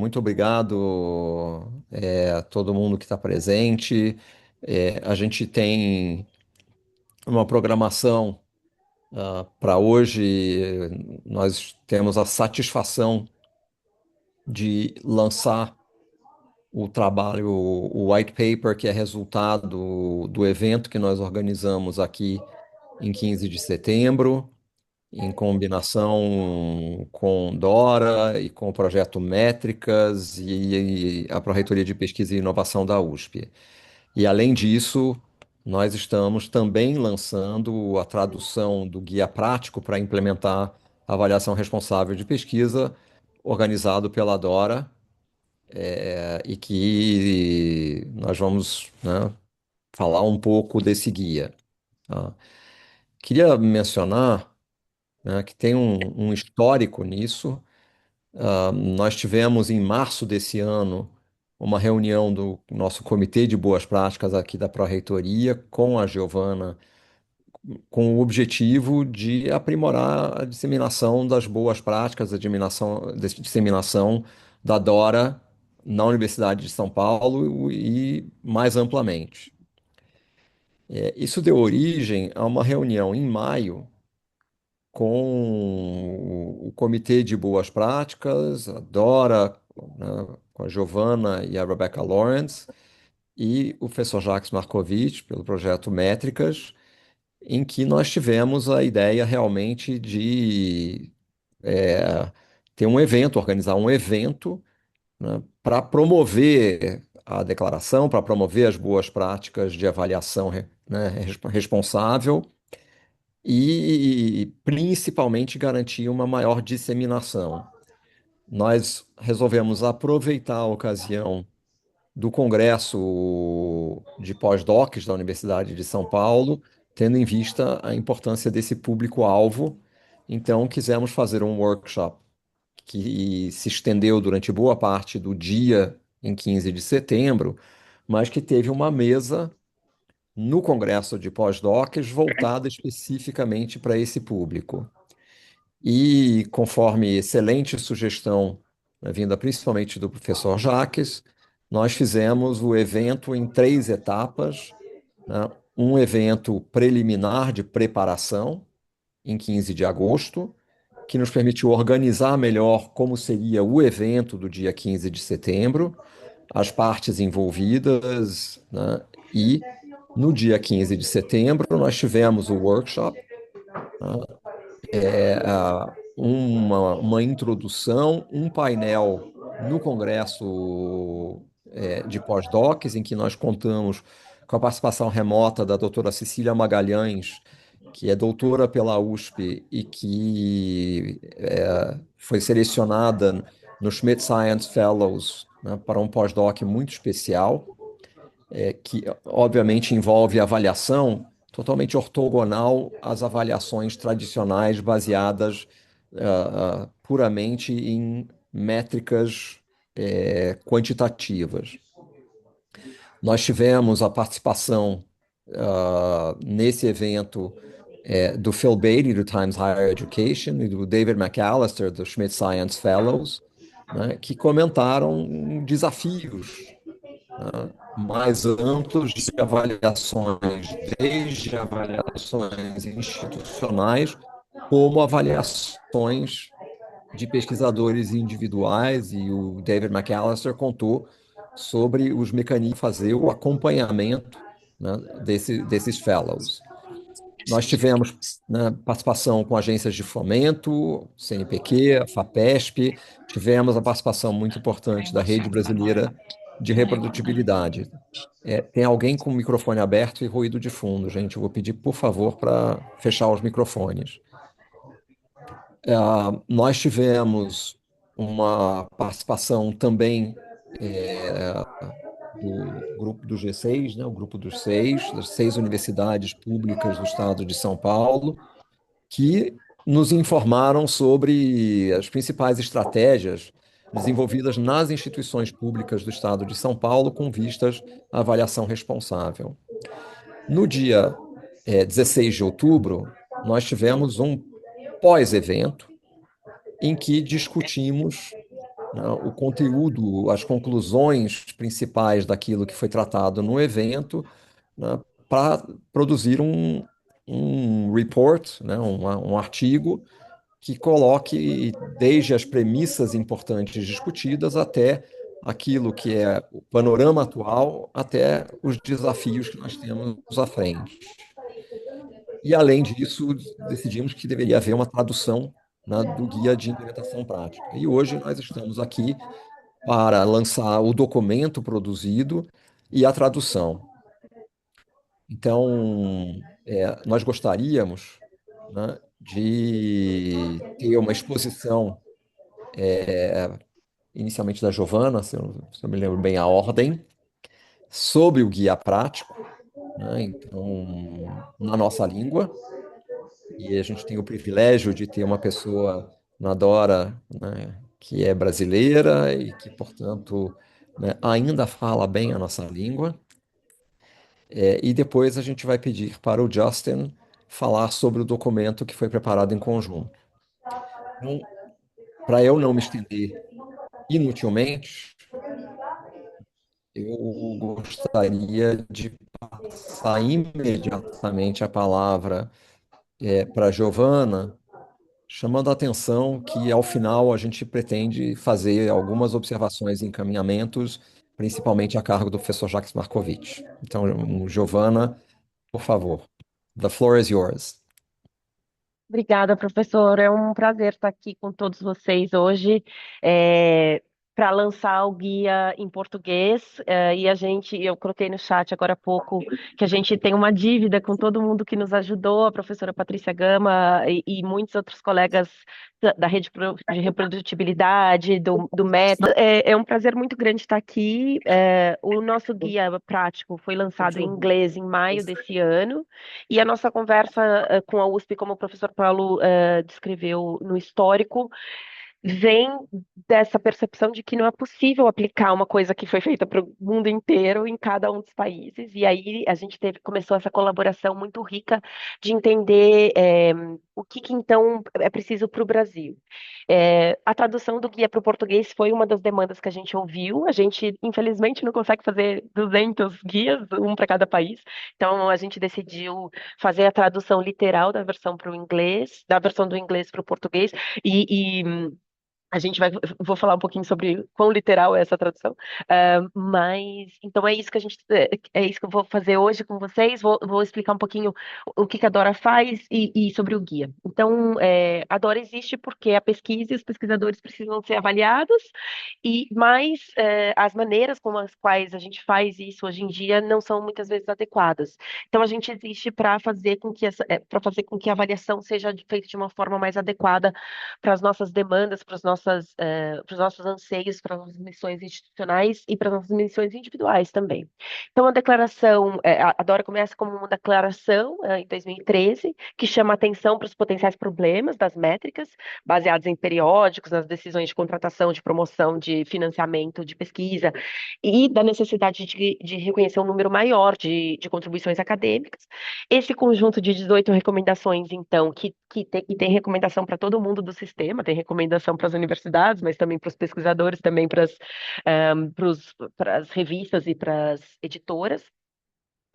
Muito obrigado, a todo mundo que está presente. A gente tem uma programação para hoje. Nós temos a satisfação de lançar o trabalho, o white paper, que é resultado do evento que nós organizamos aqui em 15 de setembro, em combinação com Dora e com o projeto Métricas e a Pró-Reitoria de Pesquisa e Inovação da USP. E, além disso, nós estamos também lançando a tradução do Guia Prático para implementar a avaliação responsável de pesquisa, organizado pela Dora, e que nós vamos, né, falar um pouco desse guia. Tá? Queria mencionar, né, que tem um histórico nisso. Nós tivemos em março desse ano uma reunião do nosso Comitê de Boas Práticas aqui da Pró-Reitoria com a Giovana, com o objetivo de aprimorar a disseminação das boas práticas, a disseminação da Dora na Universidade de São Paulo e mais amplamente. Isso deu origem a uma reunião em maio com o Comitê de Boas Práticas, a Dora, né, com a Giovana e a Rebecca Lawrence, e o professor Jacques Markovitch, pelo projeto Métricas, em que nós tivemos a ideia realmente de é, ter um evento, organizar um evento, né, para promover a declaração, para promover as boas práticas de avaliação, né, responsável e principalmente garantir uma maior disseminação. Nós resolvemos aproveitar a ocasião do Congresso de Pós-Docs da Universidade de São Paulo, tendo em vista a importância desse público-alvo. Então, quisemos fazer um workshop que se estendeu durante boa parte do dia em 15 de setembro, mas que teve uma mesa no Congresso de Pós-Docs voltada especificamente para esse público. E, conforme excelente sugestão, né, vinda principalmente do professor Jaques, nós fizemos o evento em três etapas, né? Um evento preliminar de preparação, em 15 de agosto, que nos permitiu organizar melhor como seria o evento do dia 15 de setembro, as partes envolvidas, né? E no dia 15 de setembro, nós tivemos o workshop, né? Uma introdução, um painel no Congresso de pós-docs, em que nós contamos com a participação remota da doutora Cecília Magalhães, que é doutora pela USP e que foi selecionada no Schmidt Science Fellows, né, para um pós-doc muito especial, que obviamente envolve avaliação totalmente ortogonal às avaliações tradicionais baseadas puramente em métricas quantitativas. Nós tivemos a participação nesse evento do Phil Beatty, do Times Higher Education, e do David McAllister, do Schmidt Science Fellows, né, que comentaram desafios, né, mais amplos de avaliações, desde avaliações institucionais, como avaliações de pesquisadores individuais, e o David McAllister contou sobre os mecanismos de fazer o acompanhamento, né, desses fellows. Nós tivemos, né, participação com agências de fomento, CNPq, a FAPESP, tivemos a participação muito importante da Rede Brasileira de Reprodutibilidade. Tem alguém com o microfone aberto e ruído de fundo, gente. Eu vou pedir, por favor, para fechar os microfones. Nós tivemos uma participação também do grupo do G6, né, o grupo dos seis, das seis universidades públicas do estado de São Paulo, que nos informaram sobre as principais estratégias desenvolvidas nas instituições públicas do estado de São Paulo com vistas à avaliação responsável. No dia 16 de outubro, nós tivemos um pós-evento em que discutimos né, o conteúdo, as conclusões principais daquilo que foi tratado no evento, né, para produzir um report, né, um artigo que coloque desde as premissas importantes discutidas até aquilo que é o panorama atual, até os desafios que nós temos à frente. E, além disso, decidimos que deveria haver uma tradução, né, do guia de implementação prática. E hoje nós estamos aqui para lançar o documento produzido e a tradução. Então, nós gostaríamos, né, de ter uma exposição, inicialmente da Giovana, se eu me lembro bem a ordem, sobre o guia prático, né, então, na nossa língua. E a gente tem o privilégio de ter uma pessoa na Dora, né, que é brasileira e que, portanto, né, ainda fala bem a nossa língua. E depois a gente vai pedir para o Justin falar sobre o documento que foi preparado em conjunto. Então, para eu não me estender inutilmente, eu gostaria de passar imediatamente a palavra para a Giovana, chamando a atenção que, ao final, a gente pretende fazer algumas observações e encaminhamentos, principalmente a cargo do professor Jacques Markovitch. Então, Giovana, por favor, the floor is yours. Obrigada, professor. É um prazer estar aqui com todos vocês hoje para lançar o guia em português. E eu coloquei no chat agora há pouco que a gente tem uma dívida com todo mundo que nos ajudou, a professora Patrícia Gama e muitos outros colegas da rede de reprodutibilidade, do método. É um prazer muito grande estar aqui. O nosso guia prático foi lançado em inglês em maio desse ano. E a nossa conversa com a USP, como o professor Paulo descreveu no histórico, vem dessa percepção de que não é possível aplicar uma coisa que foi feita para o mundo inteiro em cada um dos países. E aí a gente começou essa colaboração muito rica de entender o que então é preciso para o Brasil. A tradução do guia para o português foi uma das demandas que a gente ouviu. A gente, infelizmente, não consegue fazer 200 guias, um para cada país. Então, a gente decidiu fazer a tradução literal da versão para o inglês, da versão do inglês para o português. E a gente vai, vou falar um pouquinho sobre quão literal é essa tradução, mas então é isso que é isso que eu vou fazer hoje com vocês. Vou explicar um pouquinho o que que a Dora faz e sobre o guia. Então, a Dora existe porque a pesquisa e os pesquisadores precisam ser avaliados e mais as maneiras como as quais a gente faz isso hoje em dia não são muitas vezes adequadas. Então, a gente existe para fazer com que para fazer com que a avaliação seja feita de uma forma mais adequada para as nossas demandas, para os nossos anseios, para as nossas missões institucionais e para as nossas missões individuais também. Então, a declaração, a Dora começa como uma declaração, em 2013, que chama atenção para os potenciais problemas das métricas, baseados em periódicos, nas decisões de contratação, de promoção, de financiamento, de pesquisa, e da necessidade de reconhecer um número maior de contribuições acadêmicas. Esse conjunto de 18 recomendações, então, que tem recomendação para todo mundo do sistema, tem recomendação para as universidades, mas também para os pesquisadores, também para as revistas e para as editoras.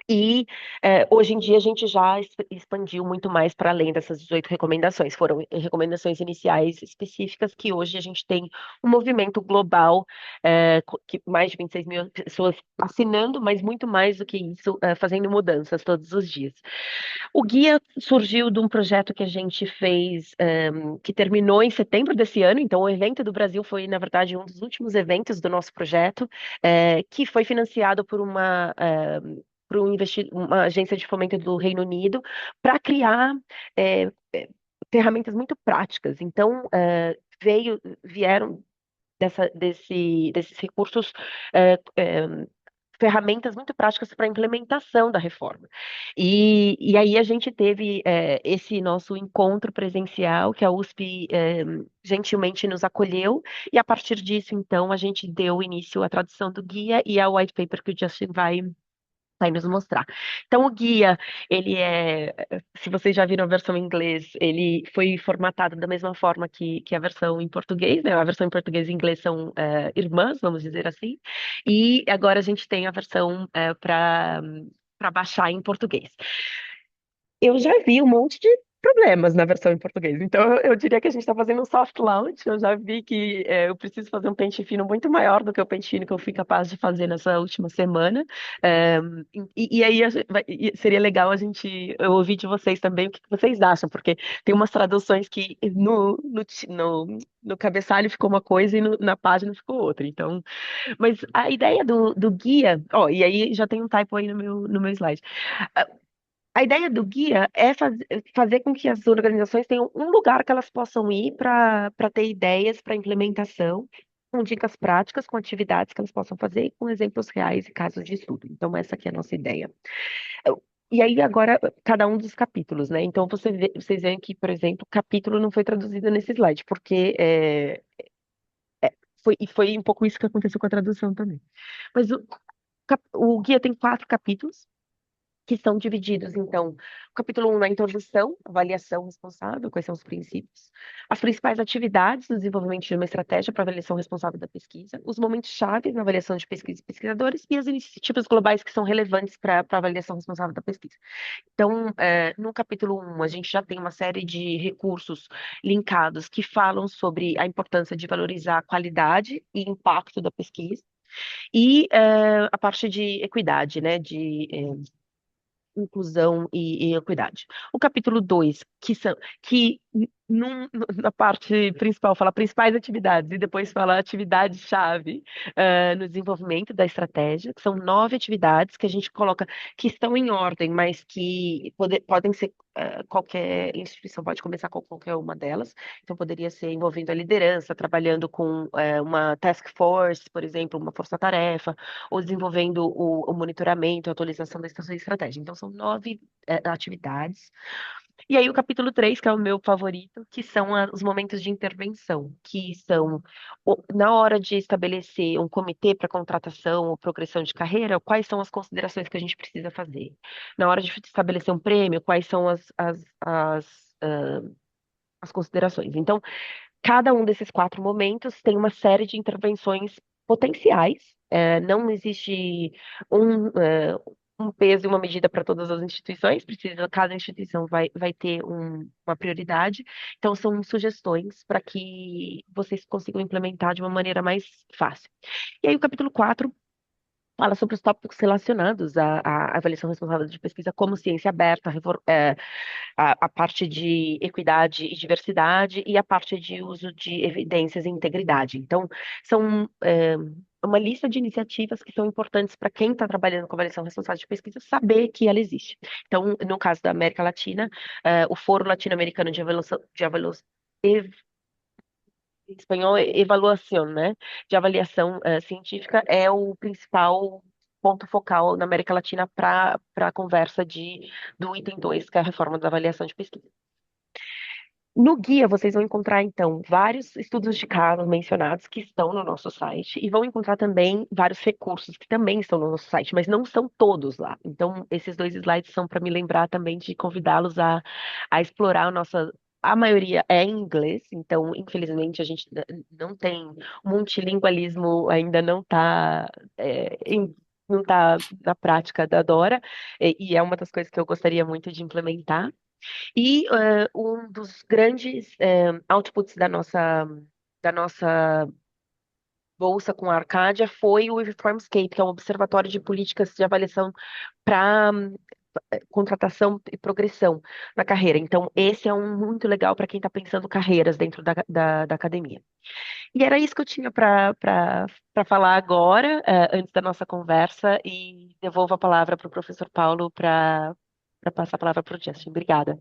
E hoje em dia a gente já expandiu muito mais para além dessas 18 recomendações. Foram recomendações iniciais específicas que hoje a gente tem um movimento global, que mais de 26 mil pessoas assinando, mas muito mais do que isso, fazendo mudanças todos os dias. O guia surgiu de um projeto que a gente fez, que terminou em setembro desse ano. Então, o evento do Brasil foi, na verdade, um dos últimos eventos do nosso projeto, que foi financiado uma agência de fomento do Reino Unido para criar eh, eh, ferramentas muito práticas. Então, vieram desses recursos eh, eh, ferramentas muito práticas para a implementação da reforma. E aí a gente teve esse nosso encontro presencial, que a USP gentilmente nos acolheu, e a partir disso, então, a gente deu início à tradução do guia e ao white paper que o Justin vai vai nos mostrar. Então, o guia, ele se vocês já viram a versão em inglês, ele foi formatado da mesma forma que a versão em português, né? A versão em português e inglês são irmãs, vamos dizer assim, e agora a gente tem a versão para baixar em português. Eu já vi um monte de problemas na versão em português. Então, eu diria que a gente está fazendo um soft launch. Eu já vi que eu preciso fazer um pente fino muito maior do que o pente fino que eu fui capaz de fazer nessa última semana. É, e aí seria legal a gente eu ouvir de vocês também o que vocês acham, porque tem umas traduções que no cabeçalho ficou uma coisa e na página ficou outra. Então, mas a ideia do guia, ó, e aí já tem um typo aí no meu slide. A ideia do guia é fazer com que as organizações tenham um lugar que elas possam ir para ter ideias para implementação, com dicas práticas, com atividades que elas possam fazer, e com exemplos reais e casos de estudo. Então, essa aqui é a nossa ideia. E aí, agora, cada um dos capítulos, né? Então, vocês veem que, por exemplo, capítulo não foi traduzido nesse slide, porque foi um pouco isso que aconteceu com a tradução também. Mas o guia tem 4 capítulos que são divididos, então, o capítulo 1 na introdução, avaliação responsável, quais são os princípios, as principais atividades do desenvolvimento de uma estratégia para avaliação responsável da pesquisa, os momentos chaves na avaliação de pesquisa e pesquisadores e as iniciativas globais que são relevantes para a avaliação responsável da pesquisa. Então, no capítulo 1, a gente já tem uma série de recursos linkados que falam sobre a importância de valorizar a qualidade e impacto da pesquisa, e a parte de equidade, né, de inclusão e equidade. O capítulo 2 na parte principal fala principais atividades e depois fala atividade-chave no desenvolvimento da estratégia, que são 9 atividades que a gente coloca que estão em ordem, mas que podem ser qualquer instituição pode começar com qualquer uma delas. Então poderia ser envolvendo a liderança, trabalhando com uma task force, por exemplo, uma força-tarefa, ou desenvolvendo o monitoramento, a atualização da estação de estratégia. Então, são 9 atividades. E aí, o capítulo 3, que é o meu favorito, que são os momentos de intervenção, que são na hora de estabelecer um comitê para contratação ou progressão de carreira, quais são as considerações que a gente precisa fazer? Na hora de estabelecer um prêmio, quais são as considerações? Então, cada um desses 4 momentos tem uma série de intervenções potenciais. Não existe um peso e uma medida para todas as instituições, cada instituição vai ter uma prioridade. Então, são sugestões para que vocês consigam implementar de uma maneira mais fácil. E aí, o capítulo 4 fala sobre os tópicos relacionados à avaliação responsável de pesquisa, como ciência aberta, a parte de equidade e diversidade e a parte de uso de evidências e integridade. Então, são uma lista de iniciativas que são importantes para quem está trabalhando com avaliação responsável de pesquisa saber que ela existe. Então, no caso da América Latina, o Foro Latino-Americano de em espanhol é evaluação, né? De avaliação científica é o principal ponto focal na América Latina para a conversa do item 2, que é a reforma da avaliação de pesquisa. No guia, vocês vão encontrar, então, vários estudos de caso mencionados que estão no nosso site e vão encontrar também vários recursos que também estão no nosso site, mas não são todos lá. Então, esses 2 slides são para me lembrar também de convidá-los a explorar a nossa. A maioria é em inglês, então, infelizmente, a gente não tem. O multilingualismo ainda não está. Não está na prática da Dora, e é uma das coisas que eu gostaria muito de implementar. E um dos grandes outputs da nossa bolsa com a Arcadia foi o Reformscape, que é um observatório de políticas de avaliação para contratação e progressão na carreira. Então, esse é um muito legal para quem está pensando carreiras dentro da academia. E era isso que eu tinha para falar agora, antes da nossa conversa, e devolvo a palavra para o professor Paulo para passar a palavra para o Justin. Obrigada.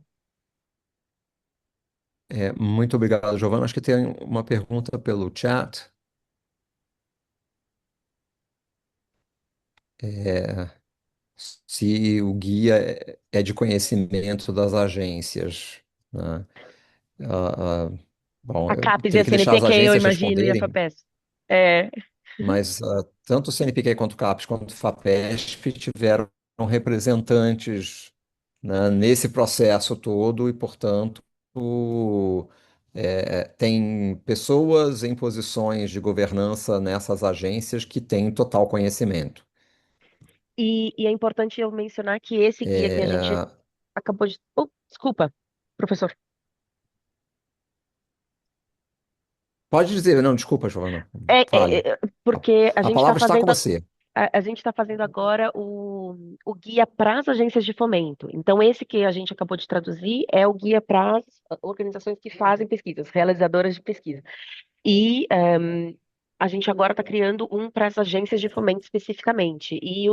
Muito obrigado, Giovana. Acho que tem uma pergunta pelo chat. É, se o guia é de conhecimento das agências, né? Ah, bom, A eu CAPES e a teria que deixar as CNPq, eu agências imagino, e a responderem, FAPES. É, mas tanto o CNPq quanto o CAPES quanto o FAPESP tiveram representantes, né, nesse processo todo e, portanto, tem pessoas em posições de governança nessas agências que têm total conhecimento. E é importante eu mencionar que esse guia que a gente É, acabou de. Oh, desculpa, professor. pode dizer, não, desculpa, Giovana, É, fale. A, porque a palavra está com você. a gente está fazendo agora o guia para as agências de fomento. Então, esse que a gente acabou de traduzir é o guia para as organizações que fazem pesquisas, realizadoras de pesquisa. E a gente agora está criando um para as agências de fomento especificamente. E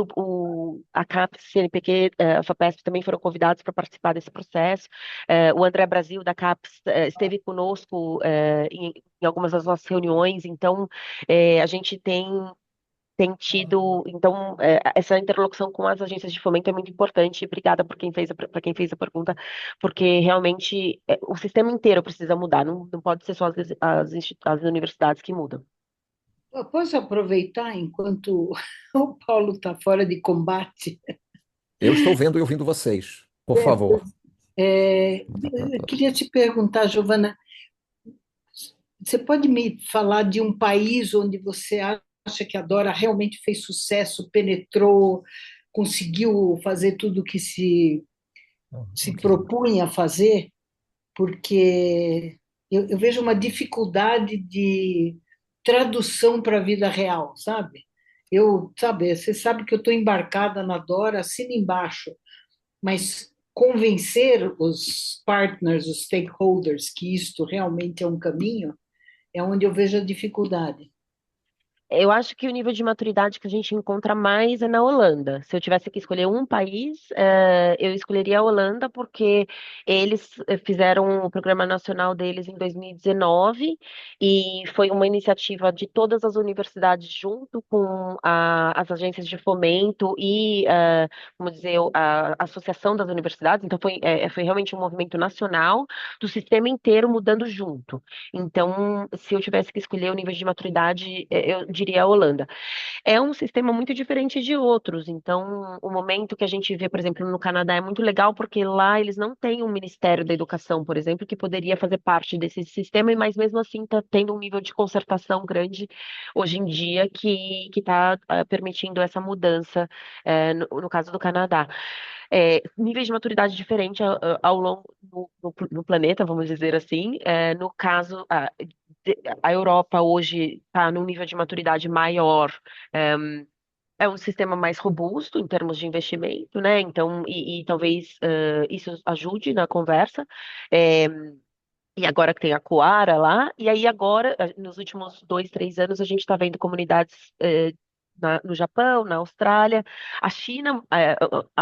a CAPES, CNPq, a FAPESP também foram convidados para participar desse processo. O André Brasil, da CAPES, esteve conosco em algumas das nossas reuniões. Então, a gente tem tido. Então, essa interlocução com as agências de fomento é muito importante. Obrigada por quem fez para quem fez a pergunta, porque realmente o sistema inteiro precisa mudar. Não pode ser só as universidades que mudam. Eu posso aproveitar enquanto o Paulo está fora de combate? Eu estou vendo e ouvindo vocês. Por favor. Eu queria te perguntar, Giovana, você pode me falar de um país onde você acha que a Dora realmente fez sucesso, penetrou, conseguiu fazer tudo o que se Ok. propunha a fazer? Porque eu vejo uma dificuldade de tradução para a vida real, sabe? Você sabe que eu estou embarcada na Dora, assina embaixo, mas convencer os partners, os stakeholders, que isto realmente é um caminho, é onde eu vejo a dificuldade. Eu acho que o nível de maturidade que a gente encontra mais é na Holanda. Se eu tivesse que escolher um país, eu escolheria a Holanda, porque eles fizeram o programa nacional deles em 2019 e foi uma iniciativa de todas as universidades junto com as agências de fomento e, vamos dizer, a Associação das Universidades. Então, foi realmente um movimento nacional do sistema inteiro mudando junto. Então, se eu tivesse que escolher o nível de maturidade, eu diria a Holanda. É um sistema muito diferente de outros. Então, o momento que a gente vê, por exemplo, no Canadá é muito legal porque lá eles não têm um Ministério da Educação, por exemplo, que poderia fazer parte desse sistema, mas mesmo assim está tendo um nível de concertação grande hoje em dia que está permitindo essa mudança, no caso do Canadá. Níveis de maturidade diferentes ao longo no planeta, vamos dizer assim. No caso, a Europa hoje está num nível de maturidade maior. É, é um sistema mais robusto em termos de investimento, né? Então, e talvez isso ajude na conversa. É, e agora que tem a Coara lá, e aí agora, nos últimos 2, 3 anos, a gente está vendo comunidades no Japão, na Austrália, a China,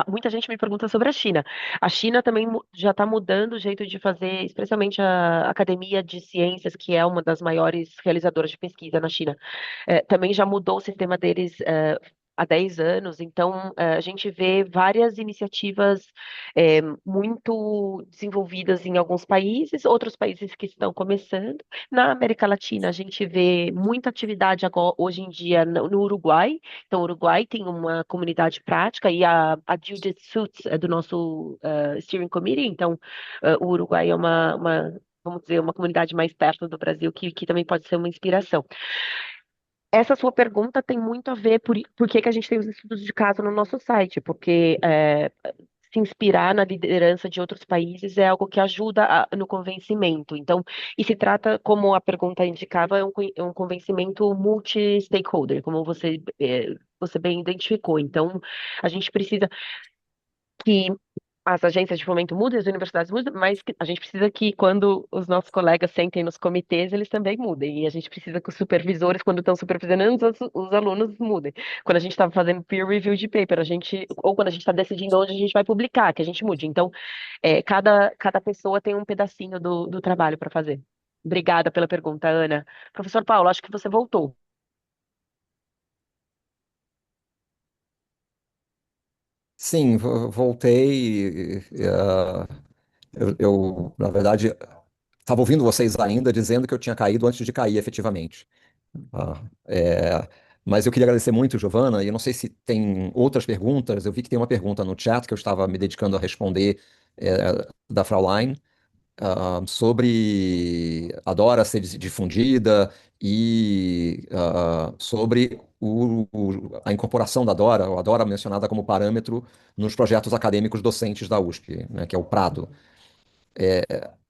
muita gente me pergunta sobre a China. A China também já está mudando o jeito de fazer, especialmente a Academia de Ciências, que é uma das maiores realizadoras de pesquisa na China. Também já mudou o sistema deles. Há 10 anos, então a gente vê várias iniciativas muito desenvolvidas em alguns países, outros países que estão começando. Na América Latina, a gente vê muita atividade agora, hoje em dia no Uruguai. Então, o Uruguai tem uma comunidade prática e a Judith Suits é do nosso Steering Committee. Então, o Uruguai é vamos dizer, uma comunidade mais perto do Brasil que também pode ser uma inspiração. Essa sua pergunta tem muito a ver por que que a gente tem os estudos de caso no nosso site, porque se inspirar na liderança de outros países é algo que ajuda no convencimento. Então, e se trata, como a pergunta indicava, é um convencimento multi-stakeholder, como você bem identificou. Então, a gente precisa que as agências de fomento mudem, as universidades mudem, mas a gente precisa que quando os nossos colegas sentem nos comitês, eles também mudem. E a gente precisa que os supervisores, quando estão supervisionando, os alunos mudem. Quando a gente está fazendo peer review de paper, ou quando a gente está decidindo onde a gente vai publicar, que a gente mude. Então, cada pessoa tem um pedacinho do trabalho para fazer. Obrigada pela pergunta, Ana. Professor Paulo, acho que você voltou. Sim, voltei. Na verdade, estava ouvindo vocês ainda dizendo que eu tinha caído antes de cair efetivamente. Ah, é, Mas eu queria agradecer muito, Giovana, e eu não sei se tem outras perguntas. Eu vi que tem uma pergunta no chat que eu estava me dedicando a responder, da Fraulein, sobre a DORA ser difundida e sobre a incorporação da DORA, ou a DORA mencionada como parâmetro nos projetos acadêmicos docentes da USP, né, que é o PRADO.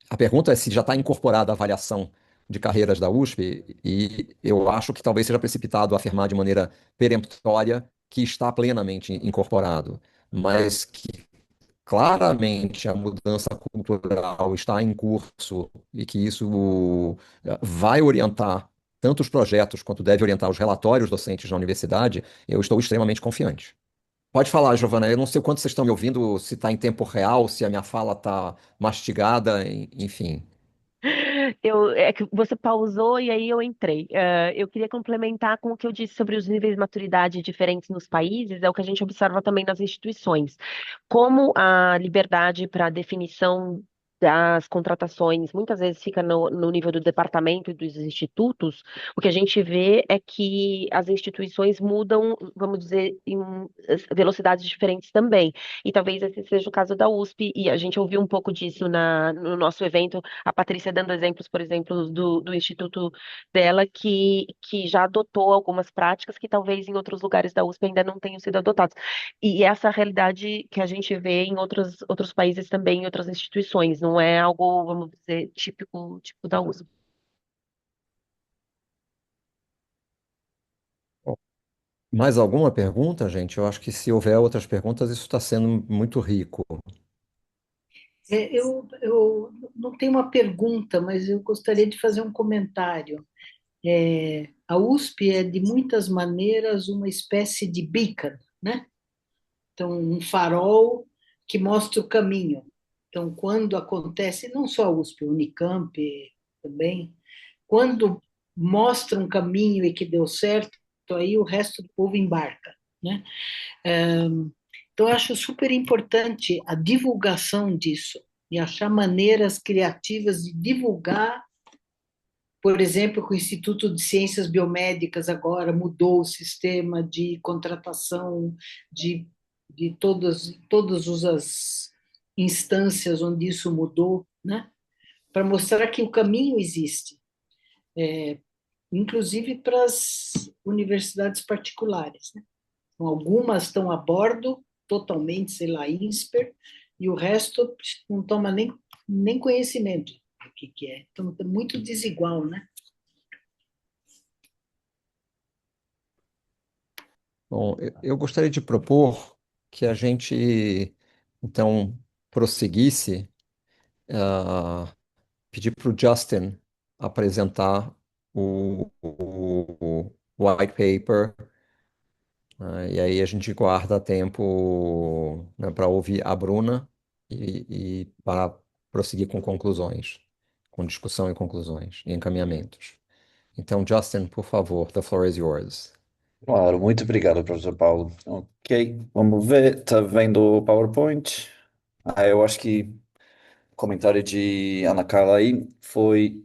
A pergunta é se já está incorporada a avaliação de carreiras da USP, e eu acho que talvez seja precipitado afirmar de maneira peremptória que está plenamente incorporado, mas que claramente a mudança cultural está em curso e que isso vai orientar tanto os projetos quanto deve orientar os relatórios docentes na universidade, eu estou extremamente confiante. Pode falar, Giovana. Eu não sei o quanto vocês estão me ouvindo, se está em tempo real, se a minha fala está mastigada, enfim. É que você pausou e aí eu entrei. Eu queria complementar com o que eu disse sobre os níveis de maturidade diferentes nos países, é o que a gente observa também nas instituições. Como a liberdade para definição das contratações muitas vezes fica no nível do departamento e dos institutos, o que a gente vê é que as instituições mudam, vamos dizer, em velocidades diferentes também. E talvez esse seja o caso da USP, e a gente ouviu um pouco disso no nosso evento, a Patrícia dando exemplos, por exemplo, do instituto dela, que já adotou algumas práticas que talvez em outros lugares da USP ainda não tenham sido adotadas. E essa é a realidade que a gente vê em outros países também, em outras instituições, não é algo, vamos dizer, típico da USP. Mais alguma pergunta, gente? Eu acho que se houver outras perguntas, isso está sendo muito rico. Eu não tenho uma pergunta, mas eu gostaria de fazer um comentário. A USP é, de muitas maneiras, uma espécie de beacon, né? Então, um farol que mostra o caminho. Então, quando acontece, não só a USP, a Unicamp também, quando mostra um caminho e que deu certo, aí o resto do povo embarca, né? Então, eu acho super importante a divulgação disso e achar maneiras criativas de divulgar. Por exemplo, que o Instituto de Ciências Biomédicas agora mudou o sistema de contratação de, todas as instâncias onde isso mudou, né? Para mostrar que o caminho existe, inclusive para as universidades particulares, né? Então, algumas estão a bordo, totalmente, sei lá, INSPER, e o resto não toma nem conhecimento do que é. Então, é muito desigual, né? Bom, eu gostaria de propor que a gente, então, prosseguisse, pedir para o Justin apresentar o white paper, e aí a gente guarda tempo, né, para ouvir a Bruna e para prosseguir com conclusões, com discussão e conclusões e encaminhamentos. Então, Justin, por favor, the floor is yours. Claro, muito obrigado, professor Paulo. Ok, vamos ver. Tá vendo o PowerPoint? Eu acho que o comentário de Ana Carla aí foi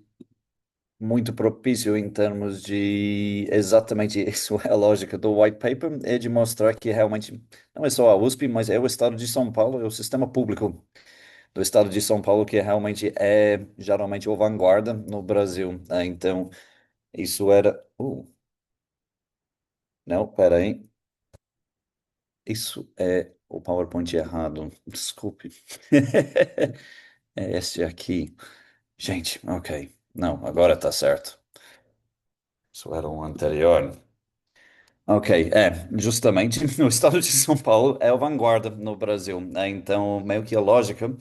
muito propício em termos de exatamente isso é a lógica do white paper, é de mostrar que realmente não é só a USP, mas é o estado de São Paulo, é o sistema público do estado de São Paulo que realmente é geralmente o vanguarda no Brasil, né? Então, isso era. Não, pera aí. Isso é o PowerPoint errado. Desculpe. É esse aqui. Gente, ok. Não, agora tá certo. Isso era um anterior. Ok, justamente o estado de São Paulo é a vanguarda no Brasil, né? Então, meio que a lógica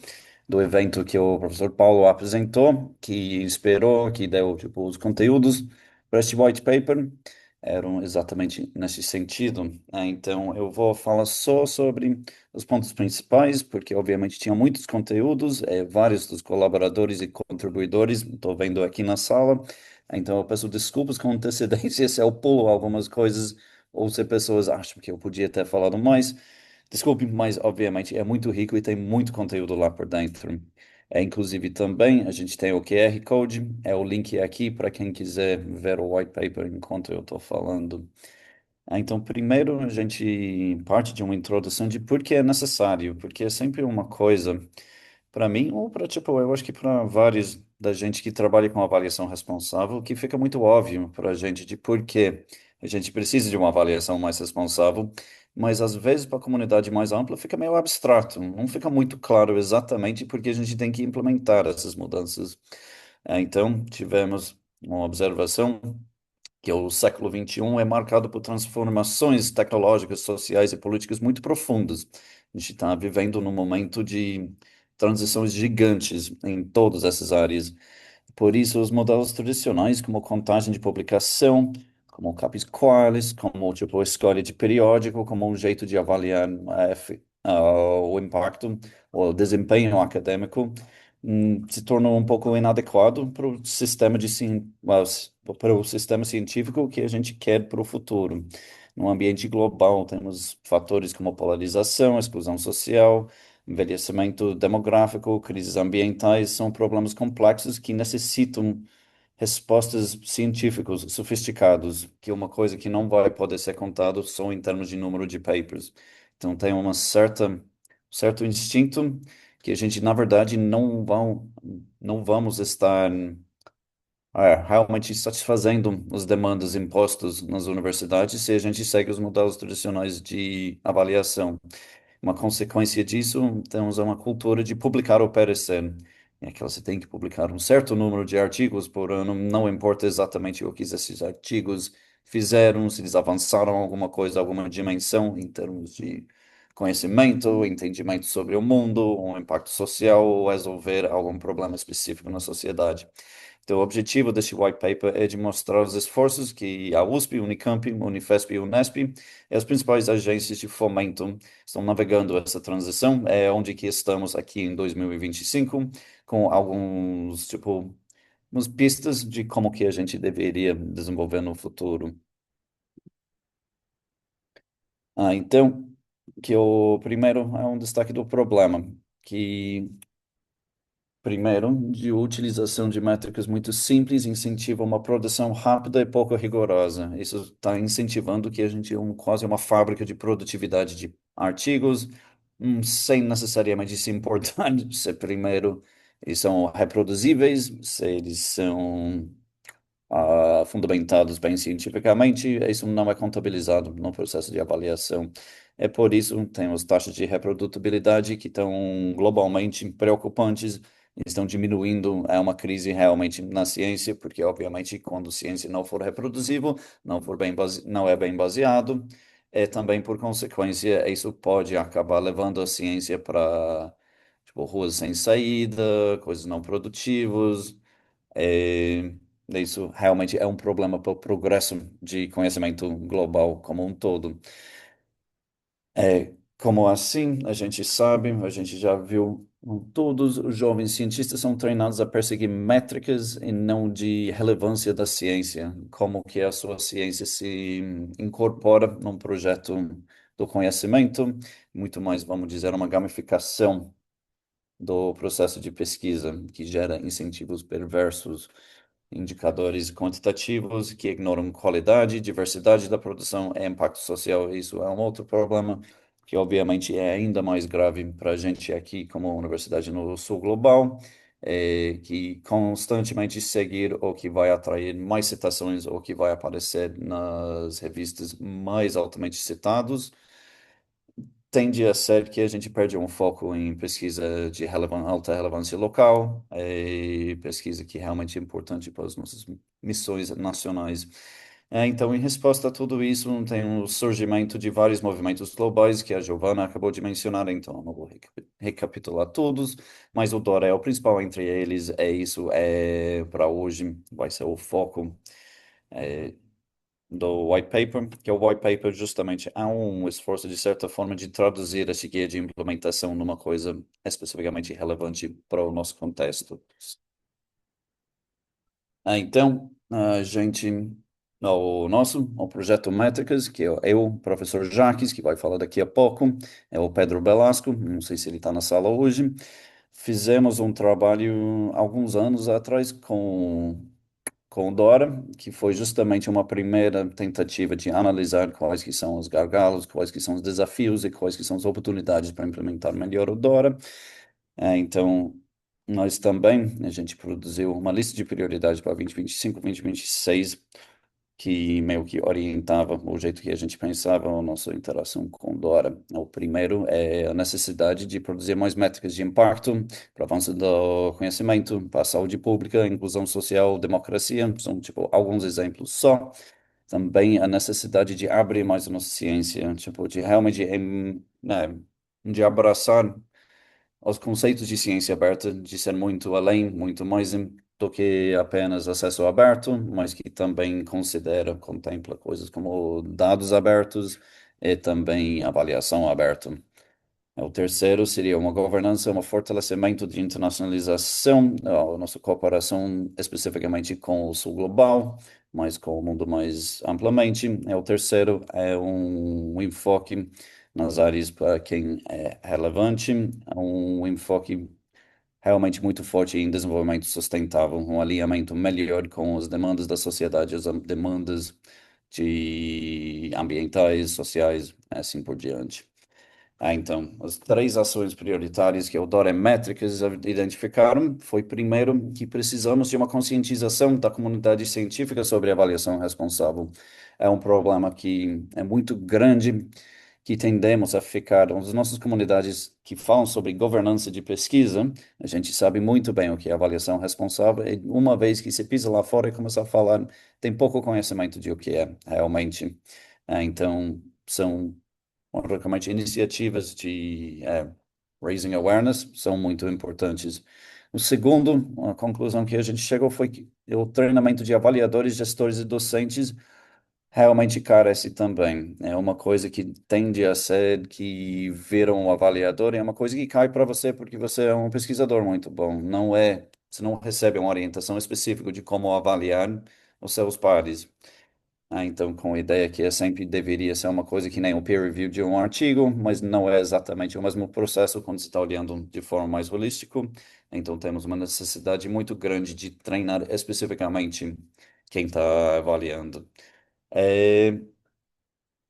do evento que o professor Paulo apresentou, que inspirou, que deu, tipo, os conteúdos para este white paper, eram exatamente nesse sentido, né? Então, eu vou falar só sobre os pontos principais, porque, obviamente, tinha muitos conteúdos, vários dos colaboradores e contribuidores, estou vendo aqui na sala, então eu peço desculpas com antecedência se eu pulo algumas coisas ou se pessoas acham que eu podia ter falado mais. Desculpe, mas obviamente é muito rico e tem muito conteúdo lá por dentro. Inclusive também a gente tem o QR Code, é o link aqui para quem quiser ver o white paper enquanto eu estou falando. Então, primeiro a gente parte de uma introdução de por que é necessário, porque é sempre uma coisa, para mim, ou para, tipo, eu acho que para vários da gente que trabalha com avaliação responsável, que fica muito óbvio para a gente de por que a gente precisa de uma avaliação mais responsável, mas às vezes para a comunidade mais ampla fica meio abstrato, não fica muito claro exatamente porque a gente tem que implementar essas mudanças. Então, tivemos uma observação que o século XXI é marcado por transformações tecnológicas, sociais e políticas muito profundas. A gente está vivendo num momento de transições gigantes em todas essas áreas. Por isso, os modelos tradicionais, como contagem de publicação, como o CAPES Qualis, como tipo escolha de periódico, como um jeito de avaliar o impacto ou o desempenho acadêmico, se tornou um pouco inadequado para o sistema para o sistema científico que a gente quer para o futuro. No ambiente global, temos fatores como polarização, exclusão social, envelhecimento demográfico, crises ambientais, são problemas complexos que necessitam respostas científicas sofisticados, que é uma coisa que não vai poder ser contado só em termos de número de papers. Então tem uma certo instinto que a gente, na verdade, não vamos estar realmente satisfazendo as demandas impostas nas universidades se a gente segue os modelos tradicionais de avaliação. Uma consequência disso, temos uma cultura de publicar ou perecer. É que você tem que publicar um certo número de artigos por ano, não importa exatamente o que esses artigos fizeram, se eles avançaram alguma coisa, alguma dimensão em termos de conhecimento, entendimento sobre o mundo, um impacto social ou resolver algum problema específico na sociedade. Então, o objetivo deste white paper é de mostrar os esforços que a USP, Unicamp, Unifesp e Unesp e as principais agências de fomento estão navegando essa transição. É onde que estamos aqui em 2025, com alguns, tipo, umas pistas de como que a gente deveria desenvolver no futuro. Então, que o primeiro é um destaque do problema, que primeiro, de utilização de métricas muito simples, incentiva uma produção rápida e pouco rigorosa. Isso está incentivando que a gente é quase uma fábrica de produtividade de artigos, sem necessariamente se importar se primeiro eles são reproduzíveis, se eles são fundamentados bem cientificamente, isso não é contabilizado no processo de avaliação. É por isso que temos taxas de reprodutibilidade que estão globalmente preocupantes, estão diminuindo. É uma crise realmente na ciência, porque obviamente quando a ciência não for reproduzível, não é bem baseado, também por consequência isso pode acabar levando a ciência para tipo, ruas sem saída, coisas não produtivas. É, isso realmente é um problema para o progresso de conhecimento global como um todo. Como assim? A gente sabe, a gente já viu, todos os jovens cientistas são treinados a perseguir métricas e não de relevância da ciência, como que a sua ciência se incorpora num projeto do conhecimento, muito mais, vamos dizer, uma gamificação do processo de pesquisa, que gera incentivos perversos, indicadores quantitativos que ignoram qualidade, diversidade da produção e impacto social. Isso é um outro problema que, obviamente, é ainda mais grave para a gente aqui, como Universidade no Sul Global, que constantemente seguir o que vai atrair mais citações ou que vai aparecer nas revistas mais altamente citados tende a ser que a gente perde um foco em pesquisa de alta relevância local, e pesquisa que realmente é importante para as nossas missões nacionais. Então, em resposta a tudo isso, tem o surgimento de vários movimentos globais que a Giovana acabou de mencionar, então não vou recapitular todos, mas o DORA é o principal entre eles, para hoje, vai ser o foco do white paper, que é o white paper justamente há um esforço de certa forma de traduzir esse guia de implementação numa coisa especificamente relevante para o nosso contexto. Então, a gente, o projeto Métricas, que é eu, o professor Jaques, que vai falar daqui a pouco, é o Pedro Belasco, não sei se ele está na sala hoje, fizemos um trabalho alguns anos atrás com o Dora, que foi justamente uma primeira tentativa de analisar quais que são os gargalos, quais que são os desafios e quais que são as oportunidades para implementar melhor o Dora. Então, nós também, a gente produziu uma lista de prioridades para 2025, 2026, que meio que orientava o jeito que a gente pensava a nossa interação com Dora. O primeiro é a necessidade de produzir mais métricas de impacto para o avanço do conhecimento, para a saúde pública, inclusão social, democracia, são tipo alguns exemplos só. Também a necessidade de abrir mais a nossa ciência, tipo, de realmente né, de abraçar os conceitos de ciência aberta, de ser muito além, muito mais do que apenas acesso aberto, mas que também considera, contempla coisas como dados abertos e também avaliação aberta. O terceiro seria uma governança, um fortalecimento de internacionalização, a nossa cooperação especificamente com o sul global, mas com o mundo mais amplamente. O terceiro é um enfoque nas áreas para quem é relevante, um enfoque realmente muito forte em desenvolvimento sustentável, um alinhamento melhor com as demandas da sociedade, as demandas ambientais, sociais, assim por diante. Então, as três ações prioritárias que o Dora Métricas identificaram foi, primeiro, que precisamos de uma conscientização da comunidade científica sobre avaliação responsável. É um problema que é muito grande, que tendemos a ficar, as nossas comunidades que falam sobre governança de pesquisa, a gente sabe muito bem o que é avaliação responsável, e uma vez que se pisa lá fora e começa a falar, tem pouco conhecimento de o que é realmente. Então, são realmente iniciativas de raising awareness são muito importantes. O segundo, a conclusão que a gente chegou foi que o treinamento de avaliadores, gestores e docentes realmente carece também. É uma coisa que tende a ser que viram um avaliador, é uma coisa que cai para você porque você é um pesquisador muito bom. Não é, você não recebe uma orientação específica de como avaliar os seus pares. Então, com a ideia que sempre deveria ser uma coisa que nem o peer review de um artigo, mas não é exatamente o mesmo processo quando você está olhando de forma mais holística. Então, temos uma necessidade muito grande de treinar especificamente quem está avaliando. É,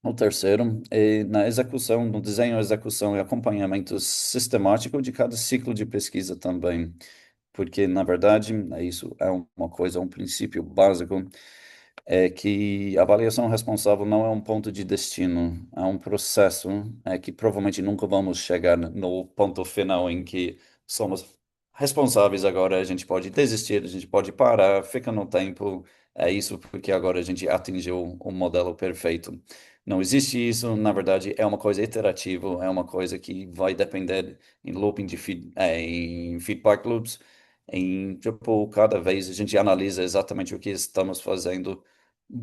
o terceiro é na execução, no desenho, execução e acompanhamento sistemático de cada ciclo de pesquisa também, porque, na verdade, isso é uma coisa, um princípio básico é que a avaliação responsável não é um ponto de destino, é um processo, que provavelmente nunca vamos chegar no ponto final em que somos responsáveis agora, a gente pode desistir, a gente pode parar, fica no tempo, é isso porque agora a gente atingiu o modelo perfeito. Não existe isso, na verdade, é uma coisa iterativa, é uma coisa que vai depender em looping em feedback loops, em tipo, cada vez a gente analisa exatamente o que estamos fazendo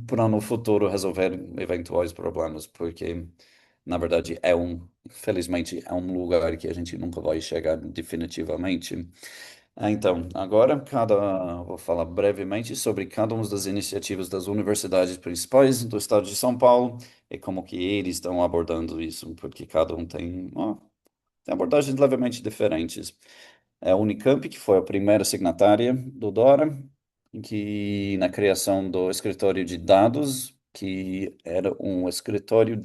para no futuro resolver eventuais problemas, porque na verdade felizmente é um lugar que a gente nunca vai chegar definitivamente. Então, agora vou falar brevemente sobre cada uma das iniciativas das universidades principais do estado de São Paulo e como que eles estão abordando isso, porque cada um tem abordagens levemente diferentes. É a Unicamp, que foi a primeira signatária do Dora, que na criação do escritório de dados, que era um escritório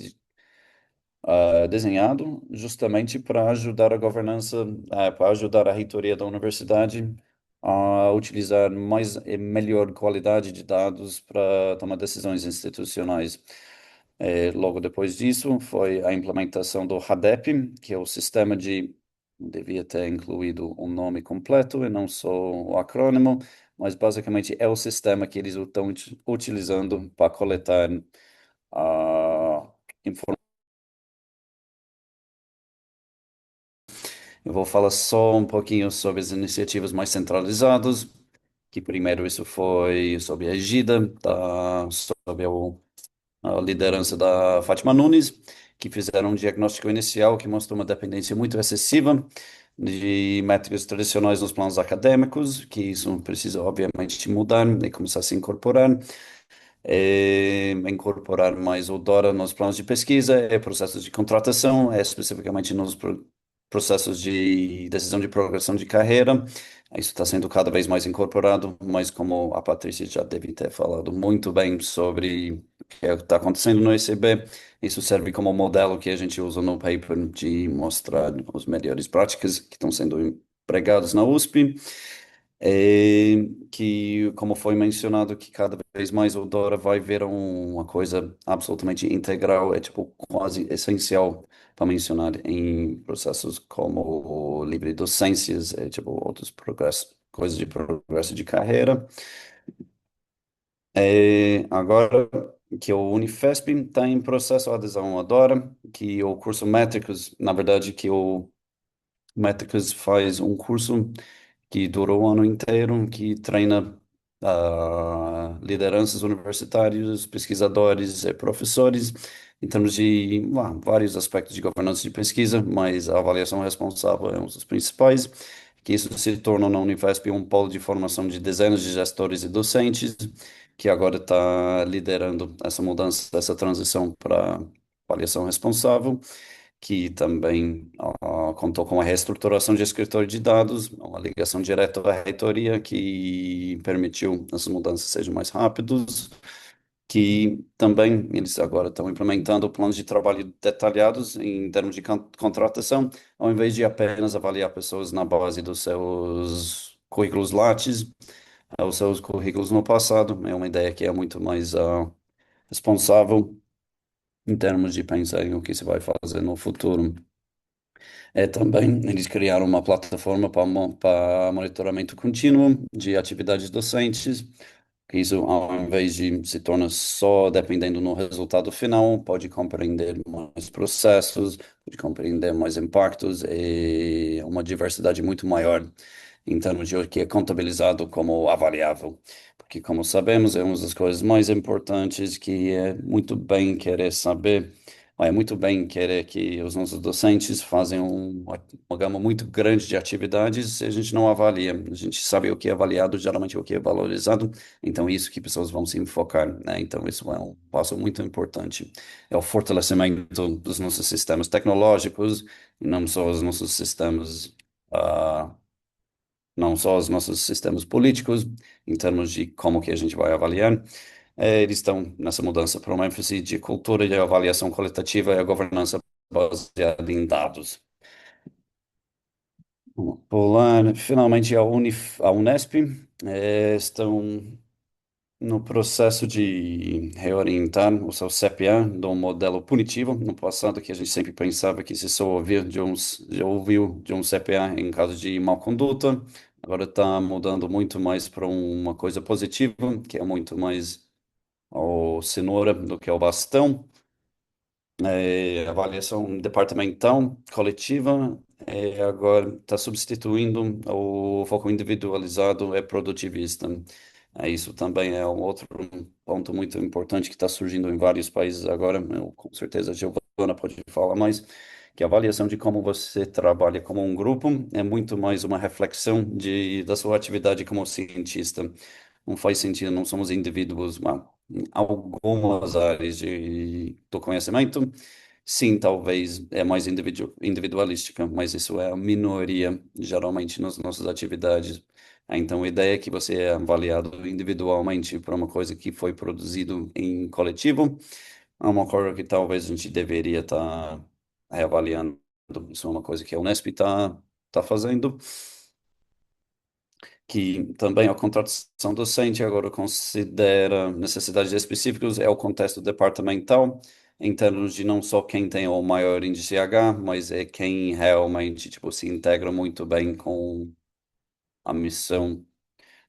desenhado justamente para ajudar a governança, para ajudar a reitoria da universidade a utilizar mais e melhor qualidade de dados para tomar decisões institucionais. Logo depois disso, foi a implementação do RADEP, que é o sistema devia ter incluído o nome completo e não só o acrônimo, mas basicamente é o sistema que eles estão utilizando para coletar a informação. Eu vou falar só um pouquinho sobre as iniciativas mais centralizadas, que primeiro isso foi sob a egida, sob a liderança da Fátima Nunes, que fizeram um diagnóstico inicial que mostrou uma dependência muito excessiva de métricas tradicionais nos planos acadêmicos, que isso precisa, obviamente, mudar e começar a se incorporar. Incorporar mais o DORA nos planos de pesquisa, processos de contratação, especificamente nos processos de decisão de progressão de carreira, Isso está sendo cada vez mais incorporado, mas como a Patrícia já deve ter falado muito bem sobre o que está acontecendo no ECB, isso serve como modelo que a gente usa no paper de mostrar as melhores práticas que estão sendo empregadas na USP. Que, como foi mencionado, que cada vez mais o Dora vai ver uma coisa absolutamente integral, é tipo quase essencial para mencionar em processos como livre docências, tipo outros progressos, coisas de progresso de carreira. Agora que o Unifesp está em processo de adesão à Dora, que o curso Métricos, na verdade, que o Métricos faz um curso que durou o ano inteiro, que treina lideranças universitárias, pesquisadores e professores, em termos de vários aspectos de governança de pesquisa, mas a avaliação responsável é um dos principais, que isso se torna na Unifesp um polo de formação de dezenas de gestores e docentes, que agora está liderando essa mudança, essa transição para avaliação responsável, que também contou com a reestruturação de escritório de dados, uma ligação direta à reitoria que permitiu essas mudanças sejam mais rápidas, que também eles agora estão implementando planos de trabalho detalhados em termos de contratação, ao invés de apenas avaliar pessoas na base dos seus currículos Lattes, os seus currículos no passado. É uma ideia que é muito mais responsável em termos de pensar em o que se vai fazer no futuro. Também eles criaram uma plataforma para monitoramento contínuo de atividades docentes, que isso, ao invés de se torna só dependendo no resultado final, pode compreender mais processos, pode compreender mais impactos e uma diversidade muito maior em termos de o que é contabilizado como avaliável. Porque, como sabemos, é uma das coisas mais importantes que é muito bem querer saber. É muito bem querer que os nossos docentes fazem uma gama muito grande de atividades e a gente não avalia. A gente sabe o que é avaliado, geralmente o que é valorizado, então isso que pessoas vão se enfocar, né? Então isso é um passo muito importante. É o fortalecimento dos nossos sistemas tecnológicos, e não só os nossos sistemas, ah, não só os nossos sistemas políticos, em termos de como que a gente vai avaliar. Eles estão nessa mudança para uma ênfase de cultura de avaliação qualitativa e a governança baseada em dados. Vamos pular. Finalmente, a Unesp estão no processo de reorientar o seu CPA do modelo punitivo. No passado, que a gente sempre pensava que se só já ouviu de um CPA em caso de má conduta, agora está mudando muito mais para uma coisa positiva, que é muito mais o cenoura do que o bastão. Avaliação departamental coletiva agora está substituindo o foco individualizado e produtivista. Isso também é um outro ponto muito importante que está surgindo em vários países agora. Com certeza a Giovana pode falar mais, que a avaliação de como você trabalha como um grupo é muito mais uma reflexão da sua atividade como cientista. Não faz sentido, não somos indivíduos, mas em algumas áreas do conhecimento, sim, talvez é mais individualística, mas isso é a minoria, geralmente, nas nossas atividades. Então, a ideia é que você é avaliado individualmente por uma coisa que foi produzido em coletivo, é uma coisa que talvez a gente deveria estar reavaliando. Isso é uma coisa que a Unesp está fazendo, que também a contratação docente agora considera necessidades específicas, é o contexto departamental, em termos de não só quem tem o maior índice H, mas é quem realmente, tipo, se integra muito bem com a missão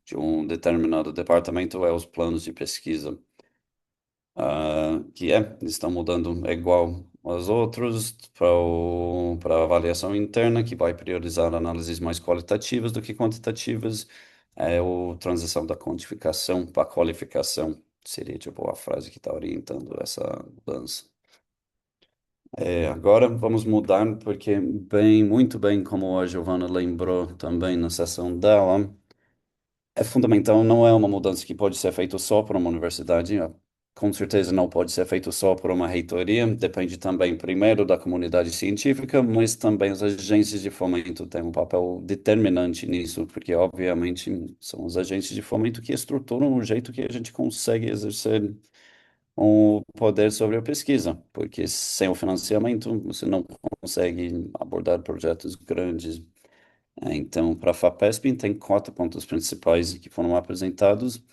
de um determinado departamento, é os planos de pesquisa. Eles estão mudando igual aos outros para avaliação interna, que vai priorizar análises mais qualitativas do que quantitativas, transição da quantificação para qualificação, seria tipo a frase que está orientando essa mudança. Agora vamos mudar, porque muito bem, como a Giovana lembrou também na sessão dela, é fundamental, não é uma mudança que pode ser feita só por uma universidade. com certeza não pode ser feito só por uma reitoria, depende também, primeiro, da comunidade científica, mas também as agências de fomento têm um papel determinante nisso, porque, obviamente, são os agentes de fomento que estruturam o jeito que a gente consegue exercer o poder sobre a pesquisa, porque sem o financiamento você não consegue abordar projetos grandes. Então, para a FAPESP, tem 4 pontos principais que foram apresentados.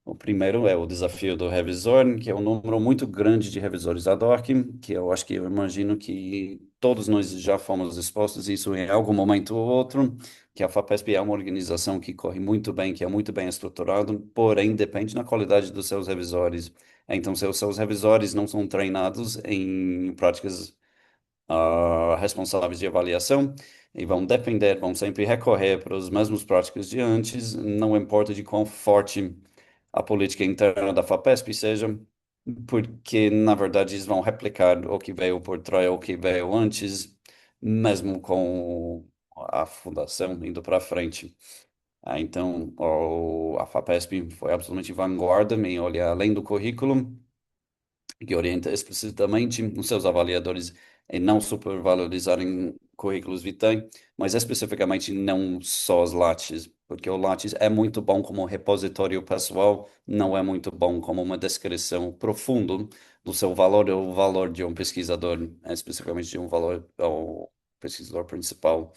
O primeiro é o desafio do revisor, que é um número muito grande de revisores ad hoc, que eu acho que eu imagino que todos nós já fomos expostos a isso em algum momento ou outro, que a FAPESP é uma organização que corre muito bem, que é muito bem estruturado, porém depende da qualidade dos seus revisores. Então, se os seus revisores não são treinados em práticas responsáveis de avaliação e vão depender, vão sempre recorrer para os mesmos práticos de antes, não importa de quão forte a política interna da FAPESP seja, porque, na verdade, eles vão replicar o que veio por trás, o que veio antes, mesmo com a fundação indo para frente. Então, a FAPESP foi absolutamente vanguarda em olhar além do currículo, que orienta explicitamente os seus avaliadores em não supervalorizarem currículos vitae, mas especificamente não só os Lattes, porque o Lattes é muito bom como repositório pessoal, não é muito bom como uma descrição profunda do seu valor ou o valor de um pesquisador, especificamente de um valor ao pesquisador principal.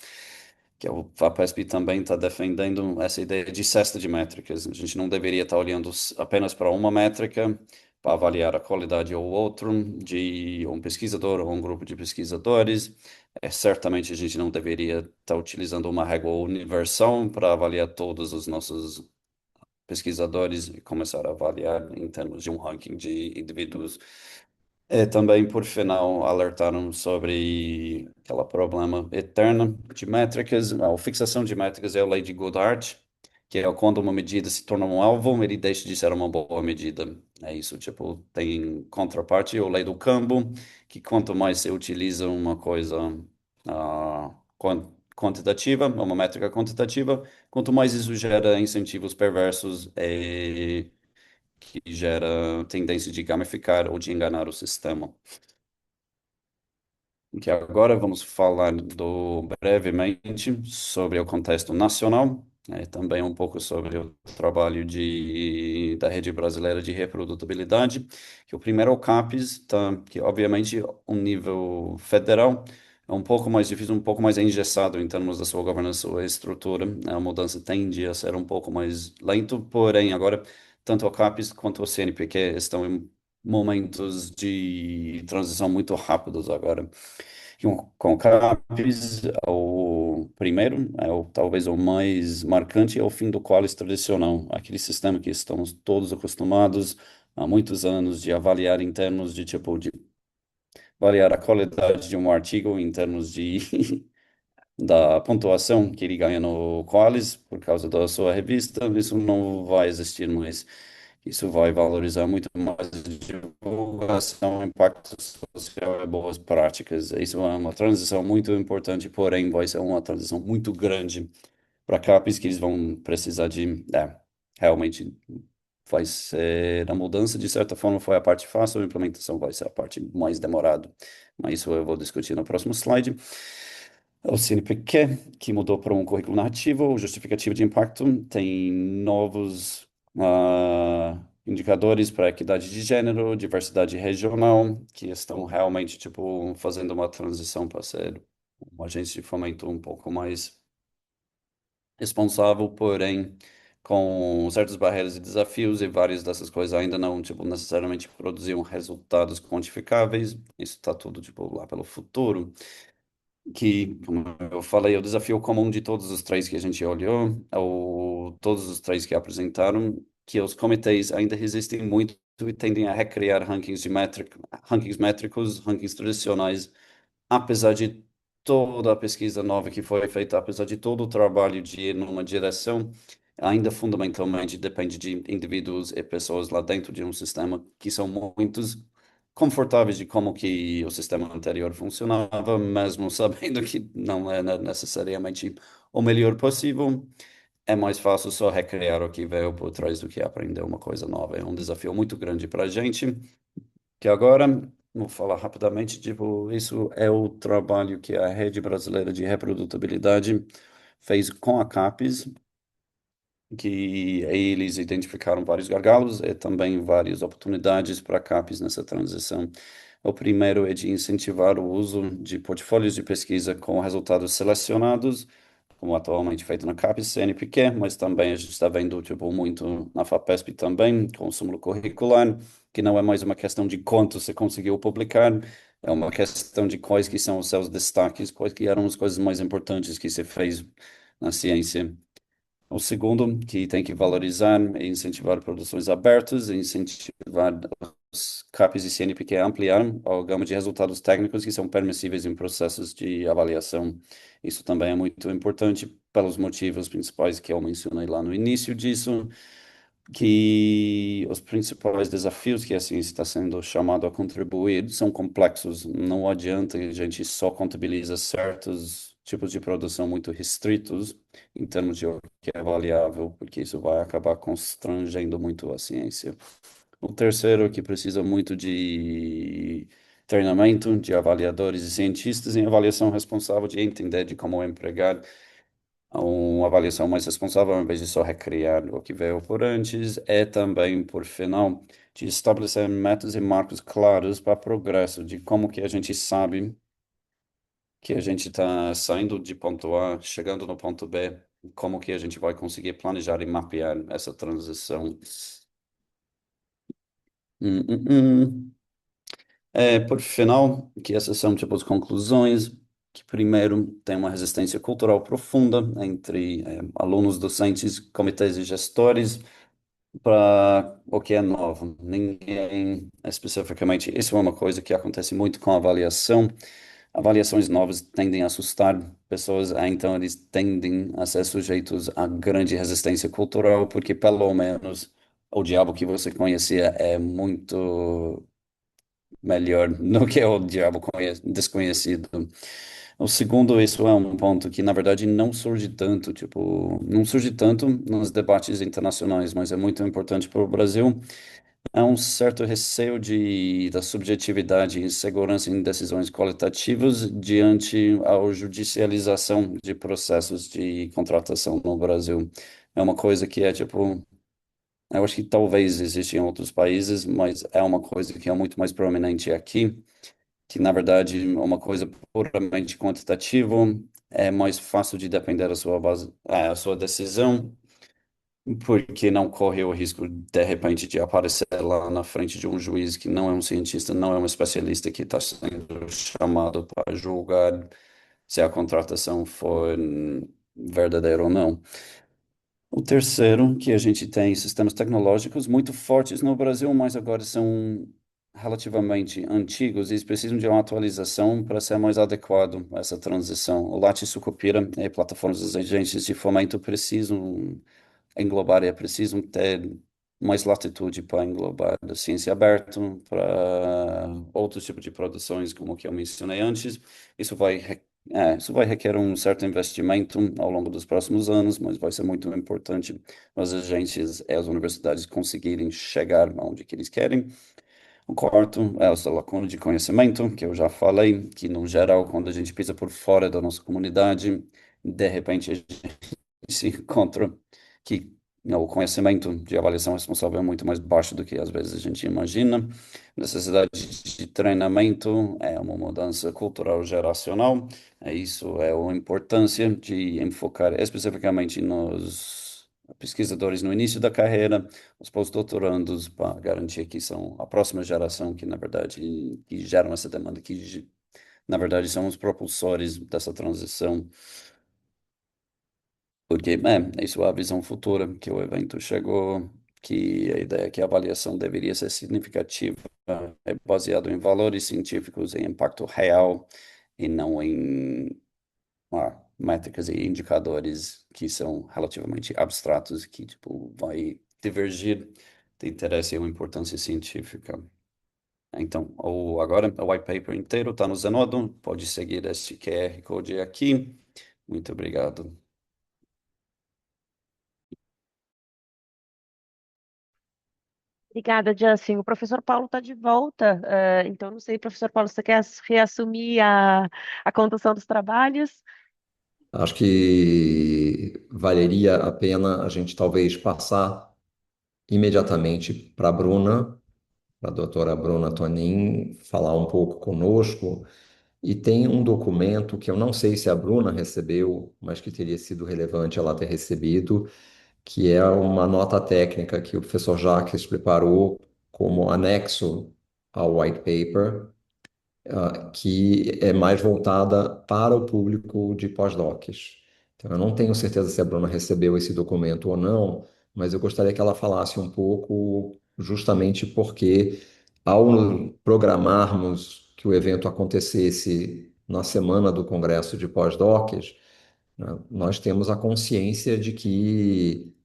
Que o FAPESP também está defendendo essa ideia de cesta de métricas. A gente não deveria estar olhando apenas para uma métrica, para avaliar a qualidade ou outro de um pesquisador ou um grupo de pesquisadores. Certamente a gente não deveria estar utilizando uma régua universal para avaliar todos os nossos pesquisadores e começar a avaliar em termos de um ranking de indivíduos. E também, por final, alertaram sobre aquele problema eterno de métricas. A fixação de métricas é a lei de Goodhart, que é quando uma medida se torna um alvo, ele deixa de ser uma boa medida. É isso, tipo, tem contraparte, a lei do Cambo, que quanto mais se utiliza uma coisa quantitativa, uma métrica quantitativa, quanto mais isso gera incentivos perversos que gera tendência de gamificar ou de enganar o sistema. Que agora vamos falar brevemente sobre o contexto nacional, também um pouco sobre o trabalho da Rede Brasileira de Reprodutabilidade, que o primeiro é o CAPES, tá, que obviamente um nível federal é um pouco mais difícil, um pouco mais engessado em termos da sua governança e estrutura, a mudança tende a ser um pouco mais lento, porém agora tanto o CAPES quanto o CNPq estão em momentos de transição muito rápidos agora. Com CAPES, o primeiro, talvez o mais marcante, é o fim do Qualis tradicional, aquele sistema que estamos todos acostumados há muitos anos de avaliar em termos de tipo de avaliar a qualidade de um artigo em termos de da pontuação que ele ganha no Qualis por causa da sua revista, isso não vai existir mais. Isso vai valorizar muito mais a divulgação, impacto social e boas práticas. Isso é uma transição muito importante, porém vai ser uma transição muito grande para CAPES que eles vão precisar realmente vai ser a mudança, de certa forma, foi a parte fácil, a implementação vai ser a parte mais demorada. Mas isso eu vou discutir no próximo slide. O CNPq, que mudou para um currículo narrativo, o justificativo de impacto, tem novos indicadores para equidade de gênero, diversidade regional, que estão realmente tipo fazendo uma transição para ser uma agência de fomento um pouco mais responsável, porém com certas barreiras e desafios, e várias dessas coisas ainda não tipo necessariamente produziam resultados quantificáveis. Isso está tudo tipo lá pelo futuro, que, como eu falei, é o desafio comum de todos os três que a gente olhou, ou todos os três que apresentaram, que os comitês ainda resistem muito e tendem a recriar rankings métricos, rankings tradicionais, apesar de toda a pesquisa nova que foi feita, apesar de todo o trabalho de ir numa direção, ainda fundamentalmente depende de indivíduos e pessoas lá dentro de um sistema que são muitos confortáveis de como que o sistema anterior funcionava, mesmo sabendo que não é necessariamente o melhor possível. é mais fácil só recriar o que veio por trás do que aprender uma coisa nova. É um desafio muito grande para a gente, que agora, vou falar rapidamente, tipo, isso é o trabalho que a Rede Brasileira de Reprodutabilidade fez com a CAPES, que aí eles identificaram vários gargalos e também várias oportunidades para a CAPES nessa transição. O primeiro é de incentivar o uso de portfólios de pesquisa com resultados selecionados, como atualmente feito na CAPES, CNPq, mas também a gente está vendo tipo, muito na FAPESP também, com o súmulo curricular, que não é mais uma questão de quanto você conseguiu publicar, é uma questão de quais que são os seus destaques, quais que eram as coisas mais importantes que você fez na ciência. O segundo, que tem que valorizar e incentivar produções abertas, e incentivar os CAPES e CNPq a ampliar a gama de resultados técnicos que são permissíveis em processos de avaliação. Isso também é muito importante pelos motivos principais que eu mencionei lá no início disso, que os principais desafios que a ciência está sendo chamado a contribuir são complexos. Não adianta a gente só contabiliza certos tipos de produção muito restritos em termos de o que é avaliável, porque isso vai acabar constrangendo muito a ciência. O terceiro, que precisa muito de treinamento de avaliadores e cientistas em avaliação responsável, de entender de como empregar uma avaliação mais responsável, ao invés de só recriar o que veio por antes, é também, por final, de estabelecer metas e marcos claros para progresso, de como que a gente sabe que a gente está saindo de ponto A, chegando no ponto B, como que a gente vai conseguir planejar e mapear essa transição. Hum. Por final, que essas são tipo as conclusões, que primeiro tem uma resistência cultural profunda entre alunos, docentes, comitês e gestores para o que é novo. Ninguém, especificamente, isso é uma coisa que acontece muito com a avaliação. Avaliações novas tendem a assustar pessoas, então eles tendem a ser sujeitos a grande resistência cultural, porque pelo menos o diabo que você conhecia é muito melhor do que o diabo desconhecido. O segundo, isso é um ponto que, na verdade, não surge tanto, tipo, não surge tanto nos debates internacionais, mas é muito importante para o Brasil. Há um certo receio da subjetividade e insegurança em decisões qualitativas diante a judicialização de processos de contratação no Brasil. É uma coisa que é, tipo, eu acho que talvez exista em outros países, mas é uma coisa que é muito mais prominente aqui, que na verdade é uma coisa puramente quantitativa, é mais fácil de depender da sua base, a sua decisão, porque não corre o risco de repente de aparecer lá na frente de um juiz que não é um cientista, não é um especialista que está sendo chamado para julgar se a contratação for verdadeira ou não. O terceiro, que a gente tem sistemas tecnológicos muito fortes no Brasil, mas agora são relativamente antigos e eles precisam de uma atualização para ser mais adequado a essa transição. O Lattes e Sucupira e plataformas das agências de fomento precisam englobar, é preciso ter mais latitude para englobar a ciência aberta, para outros tipos de produções, como o que eu mencionei antes. Isso vai, isso vai requerer um certo investimento ao longo dos próximos anos, mas vai ser muito importante as agências e as universidades conseguirem chegar onde que eles querem. O quarto é essa lacuna de conhecimento, que eu já falei, que no geral, quando a gente pisa por fora da nossa comunidade, de repente a se encontra que o conhecimento de avaliação responsável é muito mais baixo do que às vezes a gente imagina. Necessidade de treinamento é uma mudança cultural geracional. Isso é a importância de enfocar especificamente nos pesquisadores no início da carreira, os pós-doutorandos, para garantir que são a próxima geração que, na verdade, que geram essa demanda, que, na verdade, são os propulsores dessa transição. Porque, isso é a visão futura que o evento chegou, que a ideia é que a avaliação deveria ser significativa, é baseado em valores científicos, em impacto real, e não em métricas e indicadores que são relativamente abstratos, que, tipo, vai divergir de interesse ou importância científica. Então, agora, o white paper inteiro está no Zenodo, pode seguir este QR Code aqui. Muito obrigado. Obrigada, Justin. O professor Paulo está de volta, então não sei, professor Paulo, você quer reassumir a condução dos trabalhos? Acho que valeria a pena a gente talvez passar imediatamente para a Bruna, para a doutora Bruna Tonin, falar um pouco conosco. E tem um documento que eu não sei se a Bruna recebeu, mas que teria sido relevante ela ter recebido, que é uma nota técnica que o professor Jacques preparou como anexo ao white paper, que é mais voltada para o público de pós-docs. Então, eu não tenho certeza se a Bruna recebeu esse documento ou não, mas eu gostaria que ela falasse um pouco, justamente porque, ao programarmos que o evento acontecesse na semana do Congresso de Pós-Docs, né, nós temos a consciência de que,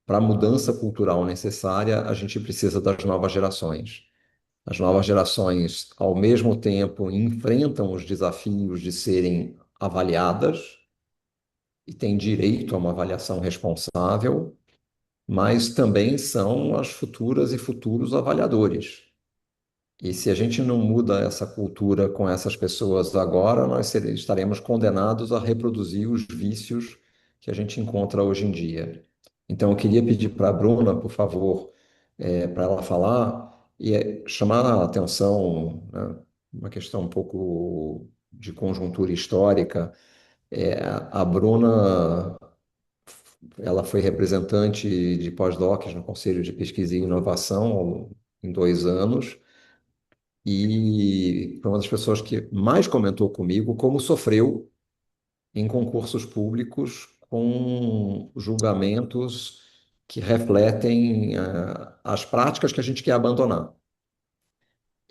para a mudança cultural necessária, a gente precisa das novas gerações. As novas gerações, ao mesmo tempo, enfrentam os desafios de serem avaliadas e têm direito a uma avaliação responsável, mas também são as futuras e futuros avaliadores. E se a gente não muda essa cultura com essas pessoas agora, nós estaremos condenados a reproduzir os vícios que a gente encontra hoje em dia. Então, eu queria pedir para a Bruna, por favor, para ela falar e chamar a atenção, né, uma questão um pouco de conjuntura histórica. A Bruna, ela foi representante de pós-docs no Conselho de Pesquisa e Inovação em 2 anos e foi uma das pessoas que mais comentou comigo como sofreu em concursos públicos com julgamentos que refletem as práticas que a gente quer abandonar.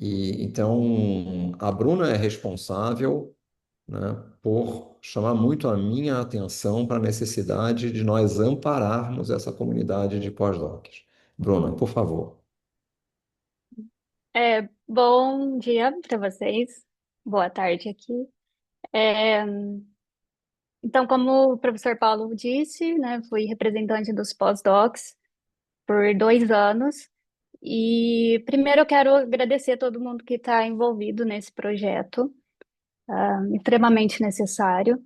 E então a Bruna é responsável, né, por chamar muito a minha atenção para a necessidade de nós ampararmos essa comunidade de pós-docs. Bruna, por favor. Bom dia para vocês. Boa tarde aqui. É, então, como o professor Paulo disse, né, fui representante dos pós-docs por 2 anos. E primeiro eu quero agradecer a todo mundo que está envolvido nesse projeto, extremamente necessário.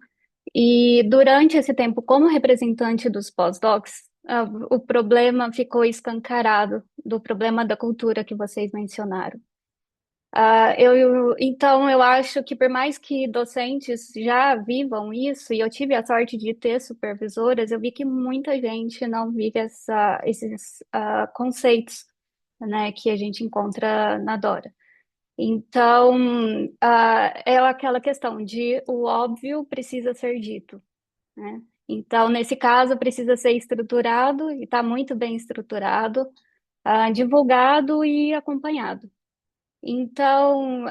E durante esse tempo, como representante dos pós-docs, o problema ficou escancarado do problema da cultura que vocês mencionaram. Então, eu acho que por mais que docentes já vivam isso, e eu tive a sorte de ter supervisoras, eu vi que muita gente não vive esses conceitos, né, que a gente encontra na Dora. Então, é aquela questão de o óbvio precisa ser dito, né? Então, nesse caso, precisa ser estruturado, e está muito bem estruturado, divulgado e acompanhado. Então,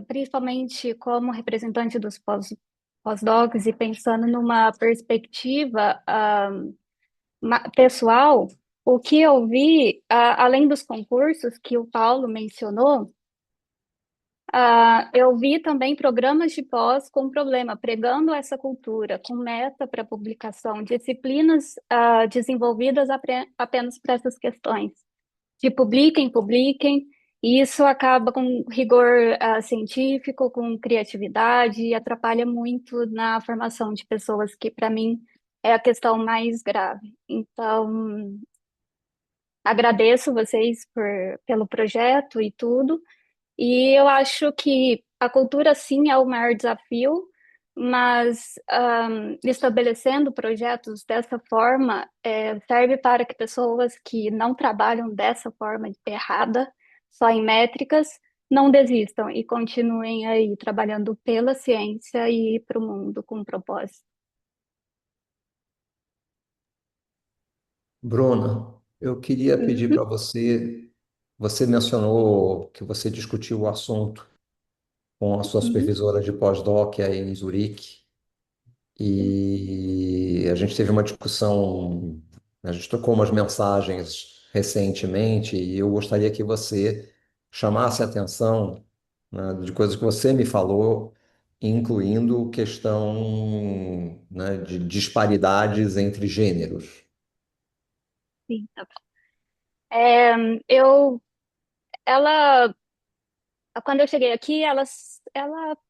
principalmente como representante dos pós-docs e pensando numa perspectiva pessoal, o que eu vi, além dos concursos que o Paulo mencionou, eu vi também programas de pós com problema, pregando essa cultura, com meta para publicação, disciplinas desenvolvidas apenas para essas questões de publiquem, publiquem, e isso acaba com rigor científico, com criatividade, e atrapalha muito na formação de pessoas, que para mim é a questão mais grave. Então, agradeço vocês pelo projeto e tudo, e eu acho que a cultura sim é o maior desafio, mas estabelecendo projetos dessa forma serve para que pessoas que não trabalham dessa forma errada, só em métricas, não desistam e continuem aí trabalhando pela ciência e para o mundo com propósito. Bruna, eu queria pedir para Uhum, você, você mencionou que você discutiu o assunto com a sua uhum, supervisora de pós-doc aí em Zurique, e a gente teve uma discussão, a gente trocou umas mensagens recentemente, e eu gostaria que você chamasse a atenção, né, de coisas que você me falou, incluindo questão, né, de disparidades entre gêneros. sim, tá bom. É, eu, ela, quando eu cheguei aqui, ela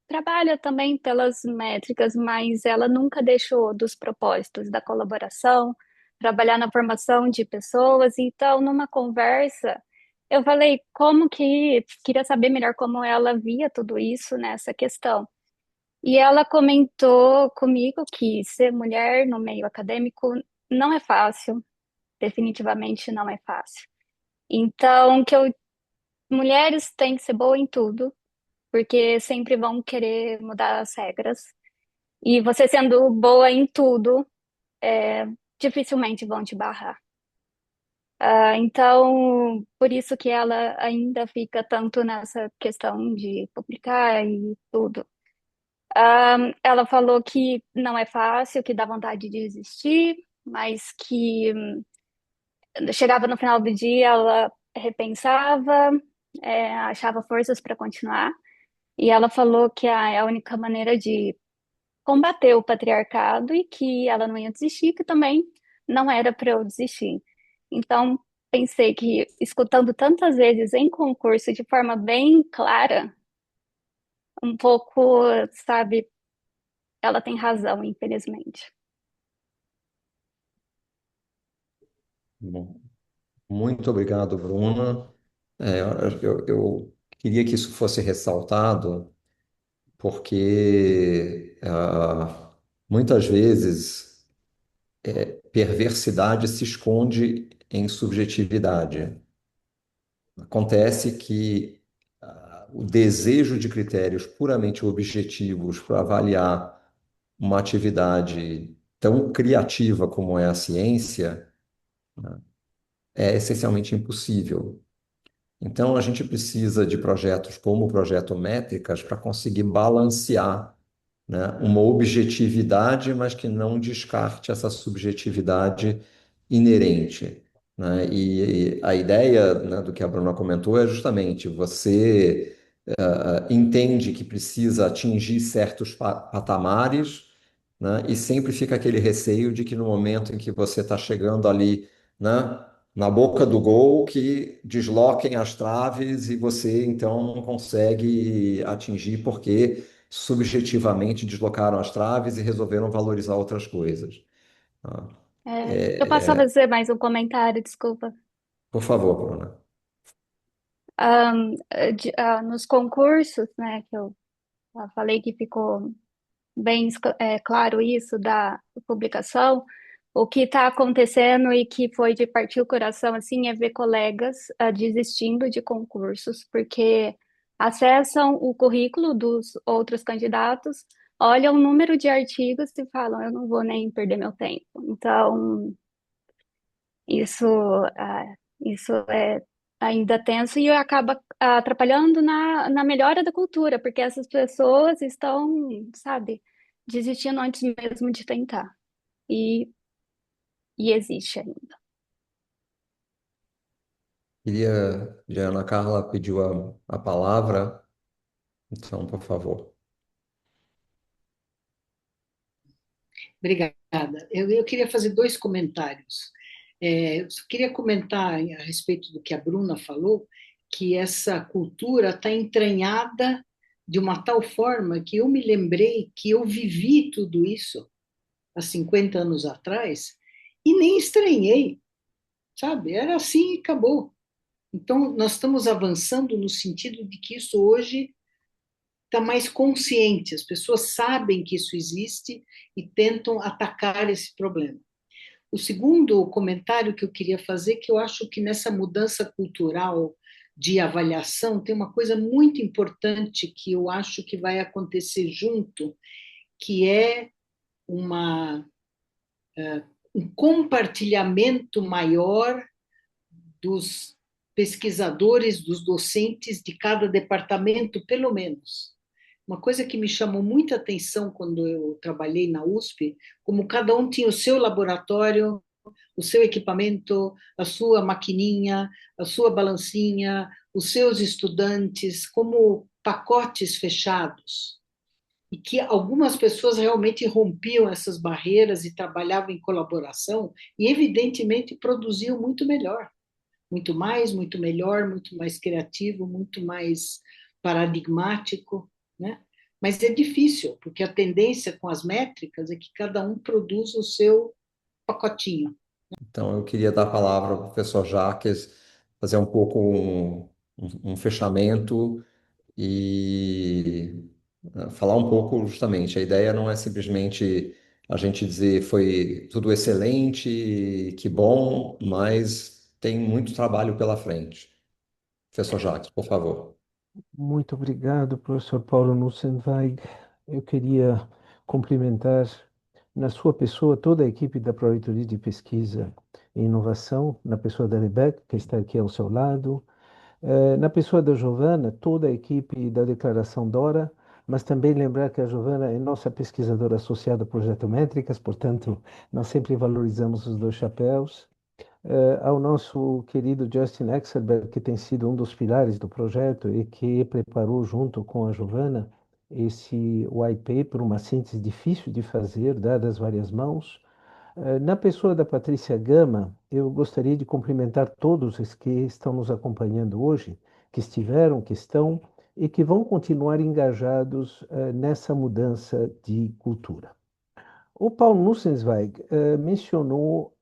trabalha também pelas métricas, mas ela nunca deixou dos propósitos da colaboração, trabalhar na formação de pessoas. Então, numa conversa, eu falei como que queria saber melhor como ela via tudo isso nessa questão. E ela comentou comigo que ser mulher no meio acadêmico não é fácil, definitivamente não é fácil. Então, mulheres têm que ser boas em tudo, porque sempre vão querer mudar as regras. E você sendo boa em tudo, dificilmente vão te barrar. Então, por isso que ela ainda fica tanto nessa questão de publicar e tudo. Ela falou que não é fácil, que dá vontade de desistir, mas que chegava no final do dia, ela repensava, achava forças para continuar. E ela falou que a única maneira de combater o patriarcado e que ela não ia desistir, que também não era para eu desistir. Então, pensei que, escutando tantas vezes em concurso de forma bem clara, um pouco, sabe, ela tem razão, infelizmente. Bom, muito obrigado, Bruna. É, eu queria que isso fosse ressaltado, porque muitas vezes perversidade se esconde em subjetividade. Acontece que o desejo de critérios puramente objetivos para avaliar uma atividade tão criativa como é a ciência é essencialmente impossível. Então, a gente precisa de projetos como o projeto Métricas para conseguir balancear, né, uma objetividade, mas que não descarte essa subjetividade inerente, né? E a ideia, né, do que a Bruna comentou é justamente você entende que precisa atingir certos patamares, né? E sempre fica aquele receio de que no momento em que você está chegando ali, né, na boca do gol, que desloquem as traves e você então não consegue atingir porque subjetivamente deslocaram as traves e resolveram valorizar outras coisas. Tá? Eu posso fazer mais um comentário, desculpa. Por favor, Bruna. Nos concursos, né, que eu falei que ficou bem claro isso da publicação, o que está acontecendo e que foi de partir o coração assim é ver colegas desistindo de concursos porque acessam o currículo dos outros candidatos, olham o número de artigos e falam, eu não vou nem perder meu tempo. Então, isso, isso é ainda tenso e acaba atrapalhando na melhora da cultura, porque essas pessoas estão, sabe, desistindo antes mesmo de tentar. E, e existe ainda. Ana Carla pediu a palavra, então, por favor. Obrigada. Eu queria fazer dois comentários. Eu só queria comentar a respeito do que a Bruna falou, que essa cultura está entranhada de uma tal forma que eu me lembrei que eu vivi tudo isso há 50 anos atrás e nem estranhei, sabe? Era assim e acabou. Então, nós estamos avançando no sentido de que isso hoje está mais consciente, as pessoas sabem que isso existe e tentam atacar esse problema. O segundo comentário que eu queria fazer, que eu acho que nessa mudança cultural de avaliação tem uma coisa muito importante que eu acho que vai acontecer junto, que é uma, um compartilhamento maior dos pesquisadores, dos docentes de cada departamento, pelo menos. Uma coisa que me chamou muita atenção quando eu trabalhei na USP, como cada um tinha o seu laboratório, o seu equipamento, a sua maquininha, a sua balancinha, os seus estudantes, como pacotes fechados. E que algumas pessoas realmente rompiam essas barreiras e trabalhavam em colaboração e, evidentemente, produziam muito melhor. muito melhor, muito mais criativo, muito mais paradigmático, né? Mas é difícil, porque a tendência com as métricas é que cada um produza o seu pacotinho. Então, eu queria dar a palavra ao professor Jacques, fazer um pouco um fechamento e falar um pouco justamente. A ideia não é simplesmente a gente dizer foi tudo excelente, que bom, mas tem muito trabalho pela frente. Professor Jacques, por favor. Muito obrigado, professor Paulo Nussenweig. Eu queria cumprimentar, na sua pessoa, toda a equipe da Pró-Reitoria de Pesquisa e Inovação, na pessoa da Rebeca, que está aqui ao seu lado, na pessoa da Giovana, toda a equipe da Declaração Dora, mas também lembrar que a Giovana é nossa pesquisadora associada ao Projeto Métricas, portanto, nós sempre valorizamos os dois chapéus. Ao nosso querido Justin Exelberg, que tem sido um dos pilares do projeto e que preparou junto com a Giovana esse white paper, uma síntese difícil de fazer, dadas várias mãos. Na pessoa da Patrícia Gama, eu gostaria de cumprimentar todos os que estão nos acompanhando hoje, que estiveram, que estão e que vão continuar engajados nessa mudança de cultura. O Paulo Nussensweig mencionou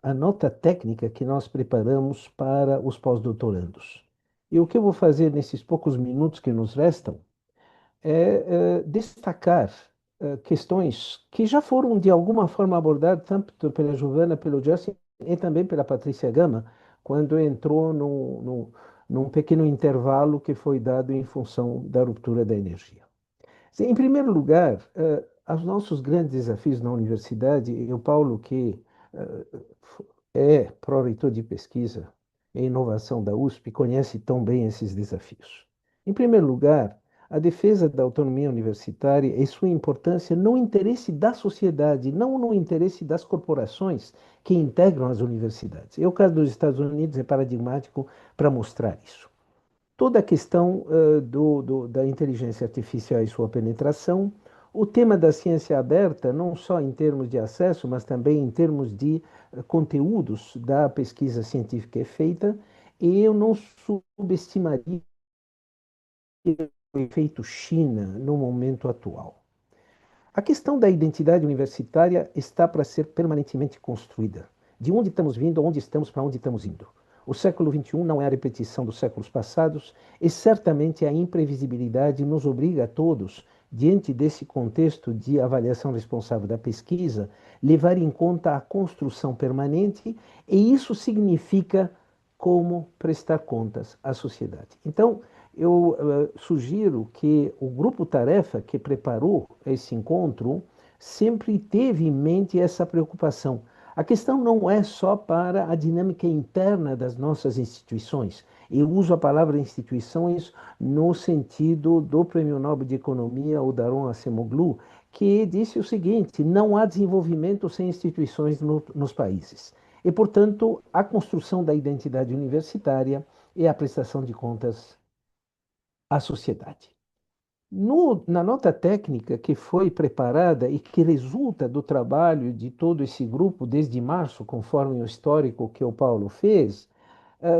a nota técnica que nós preparamos para os pós-doutorandos. E o que eu vou fazer nesses poucos minutos que nos restam é destacar questões que já foram de alguma forma abordadas tanto pela Giovana, pelo Justin e também pela Patrícia Gama, quando entrou num pequeno intervalo que foi dado em função da ruptura da energia. Sim, em primeiro lugar, os nossos grandes desafios na universidade, e o Paulo, que é pró-reitor de pesquisa e inovação da USP, conhece tão bem esses desafios. Em primeiro lugar, a defesa da autonomia universitária e sua importância no interesse da sociedade, não no interesse das corporações que integram as universidades. E o caso dos Estados Unidos é paradigmático para mostrar isso. Toda a questão da inteligência artificial e sua penetração, o tema da ciência aberta, não só em termos de acesso, mas também em termos de conteúdos da pesquisa científica que é feita, e eu não subestimaria o efeito China no momento atual. A questão da identidade universitária está para ser permanentemente construída. De onde estamos vindo, onde estamos, para onde estamos indo. O século XXI não é a repetição dos séculos passados e certamente a imprevisibilidade nos obriga a todos, diante desse contexto de avaliação responsável da pesquisa, levar em conta a construção permanente e isso significa como prestar contas à sociedade. Então, eu sugiro que o grupo tarefa que preparou esse encontro sempre teve em mente essa preocupação. A questão não é só para a dinâmica interna das nossas instituições. Eu uso a palavra instituições no sentido do Prêmio Nobel de Economia, o Daron Acemoglu, que disse o seguinte: não há desenvolvimento sem instituições nos países. E, portanto, a construção da identidade universitária e a prestação de contas à sociedade. Na nota técnica que foi preparada e que resulta do trabalho de todo esse grupo desde março, conforme o histórico que o Paulo fez,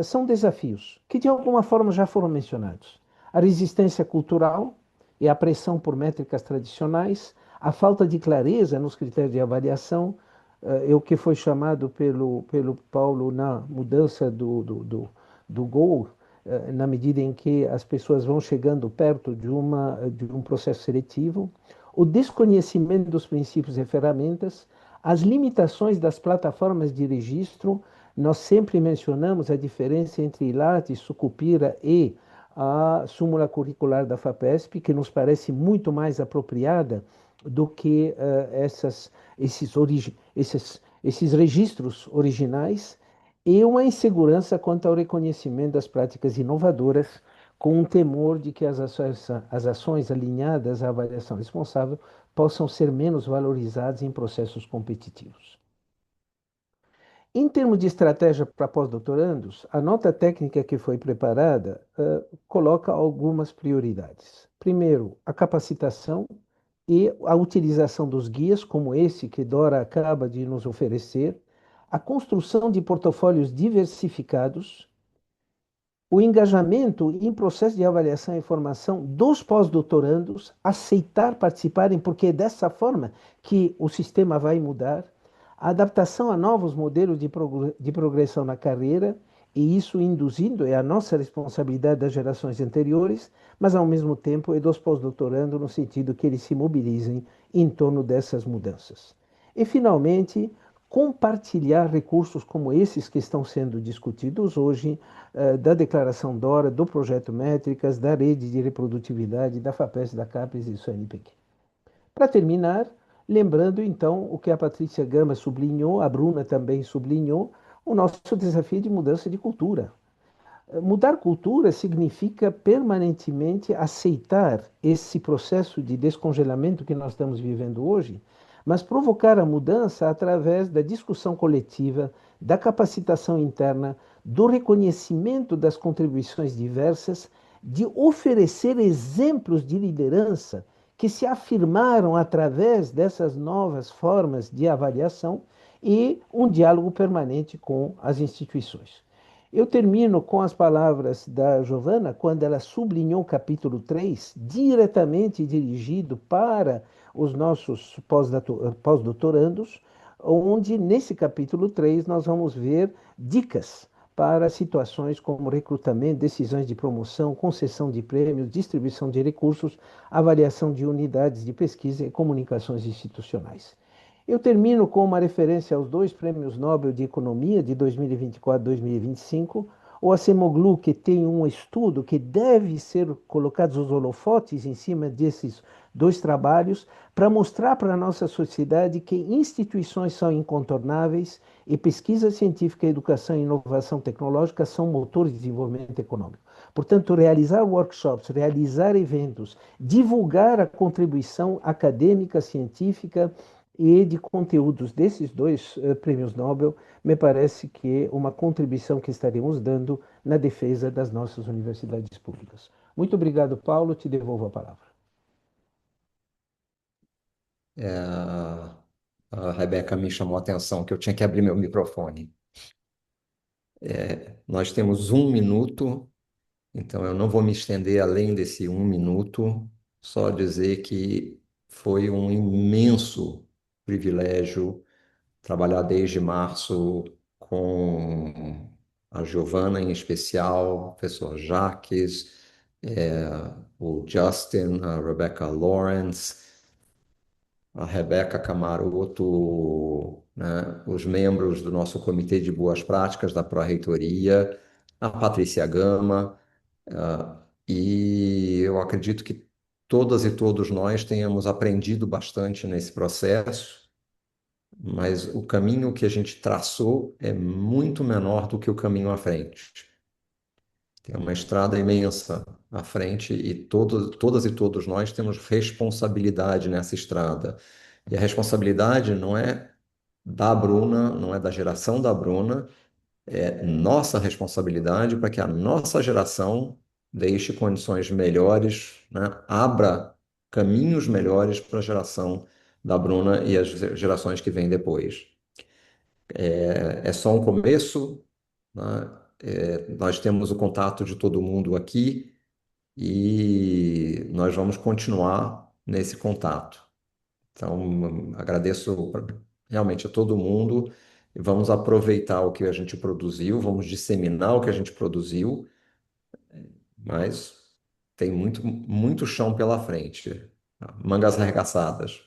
são desafios que de alguma forma já foram mencionados. A resistência cultural e a pressão por métricas tradicionais, a falta de clareza nos critérios de avaliação, o que foi chamado pelo Paulo na mudança do goal, na medida em que as pessoas vão chegando perto de um processo seletivo, o desconhecimento dos princípios e ferramentas, as limitações das plataformas de registro. Nós sempre mencionamos a diferença entre Lattes, Sucupira e a súmula curricular da FAPESP, que nos parece muito mais apropriada do que esses registros originais, e uma insegurança quanto ao reconhecimento das práticas inovadoras, com um temor de que as ações alinhadas à avaliação responsável possam ser menos valorizadas em processos competitivos. Em termos de estratégia para pós-doutorandos, a nota técnica que foi preparada coloca algumas prioridades. Primeiro, a capacitação e a utilização dos guias, como esse que Dora acaba de nos oferecer, a construção de portfólios diversificados, o engajamento em processo de avaliação e formação dos pós-doutorandos, aceitar participarem, porque é dessa forma que o sistema vai mudar, a adaptação a novos modelos de progressão na carreira, e isso induzindo é a nossa responsabilidade das gerações anteriores, mas ao mesmo tempo é dos pós-doutorandos no sentido que eles se mobilizem em torno dessas mudanças. E, finalmente, compartilhar recursos como esses que estão sendo discutidos hoje, da Declaração DORA, do Projeto Métricas, da Rede de Reprodutividade, da FAPESP, da CAPES e do CNPq. Para terminar, lembrando então o que a Patrícia Gama sublinhou, a Bruna também sublinhou, o nosso desafio de mudança de cultura. Mudar cultura significa permanentemente aceitar esse processo de descongelamento que nós estamos vivendo hoje, mas provocar a mudança através da discussão coletiva, da capacitação interna, do reconhecimento das contribuições diversas, de oferecer exemplos de liderança que se afirmaram através dessas novas formas de avaliação e um diálogo permanente com as instituições. Eu termino com as palavras da Giovana, quando ela sublinhou o capítulo 3, diretamente dirigido para os nossos pós-doutorandos, onde nesse capítulo 3 nós vamos ver dicas para situações como recrutamento, decisões de promoção, concessão de prêmios, distribuição de recursos, avaliação de unidades de pesquisa e comunicações institucionais. Eu termino com uma referência aos dois prêmios Nobel de Economia de 2024 e 2025. O Acemoglu, que tem um estudo que deve ser colocados os holofotes em cima desses dois trabalhos para mostrar para a nossa sociedade que instituições são incontornáveis e pesquisa científica, educação e inovação tecnológica são motores de desenvolvimento econômico. Portanto, realizar workshops, realizar eventos, divulgar a contribuição acadêmica, científica e de conteúdos desses dois prêmios Nobel, me parece que é uma contribuição que estaremos dando na defesa das nossas universidades públicas. Muito obrigado, Paulo. Te devolvo a palavra. A Rebeca me chamou a atenção que eu tinha que abrir meu microfone. Nós temos 1 minuto, então eu não vou me estender além desse 1 minuto, só dizer que foi um imenso privilégio trabalhar desde março com a Giovana em especial, o professor Jaques, o Justin, a Rebecca Lawrence, a Rebeca Camaroto, né, os membros do nosso Comitê de Boas Práticas da Pró-Reitoria, a Patrícia Gama, e eu acredito que todas e todos nós tenhamos aprendido bastante nesse processo, mas o caminho que a gente traçou é muito menor do que o caminho à frente. Tem uma estrada imensa à frente e todas e todos nós temos responsabilidade nessa estrada. E a responsabilidade não é da Bruna, não é da geração da Bruna, é nossa responsabilidade para que a nossa geração deixe condições melhores, né? Abra caminhos melhores para a geração da Bruna e as gerações que vêm depois. É só um começo, né? Nós temos o contato de todo mundo aqui e nós vamos continuar nesse contato. Então, agradeço realmente a todo mundo e vamos aproveitar o que a gente produziu, vamos disseminar o que a gente produziu, mas tem muito, muito chão pela frente. Mangas arregaçadas.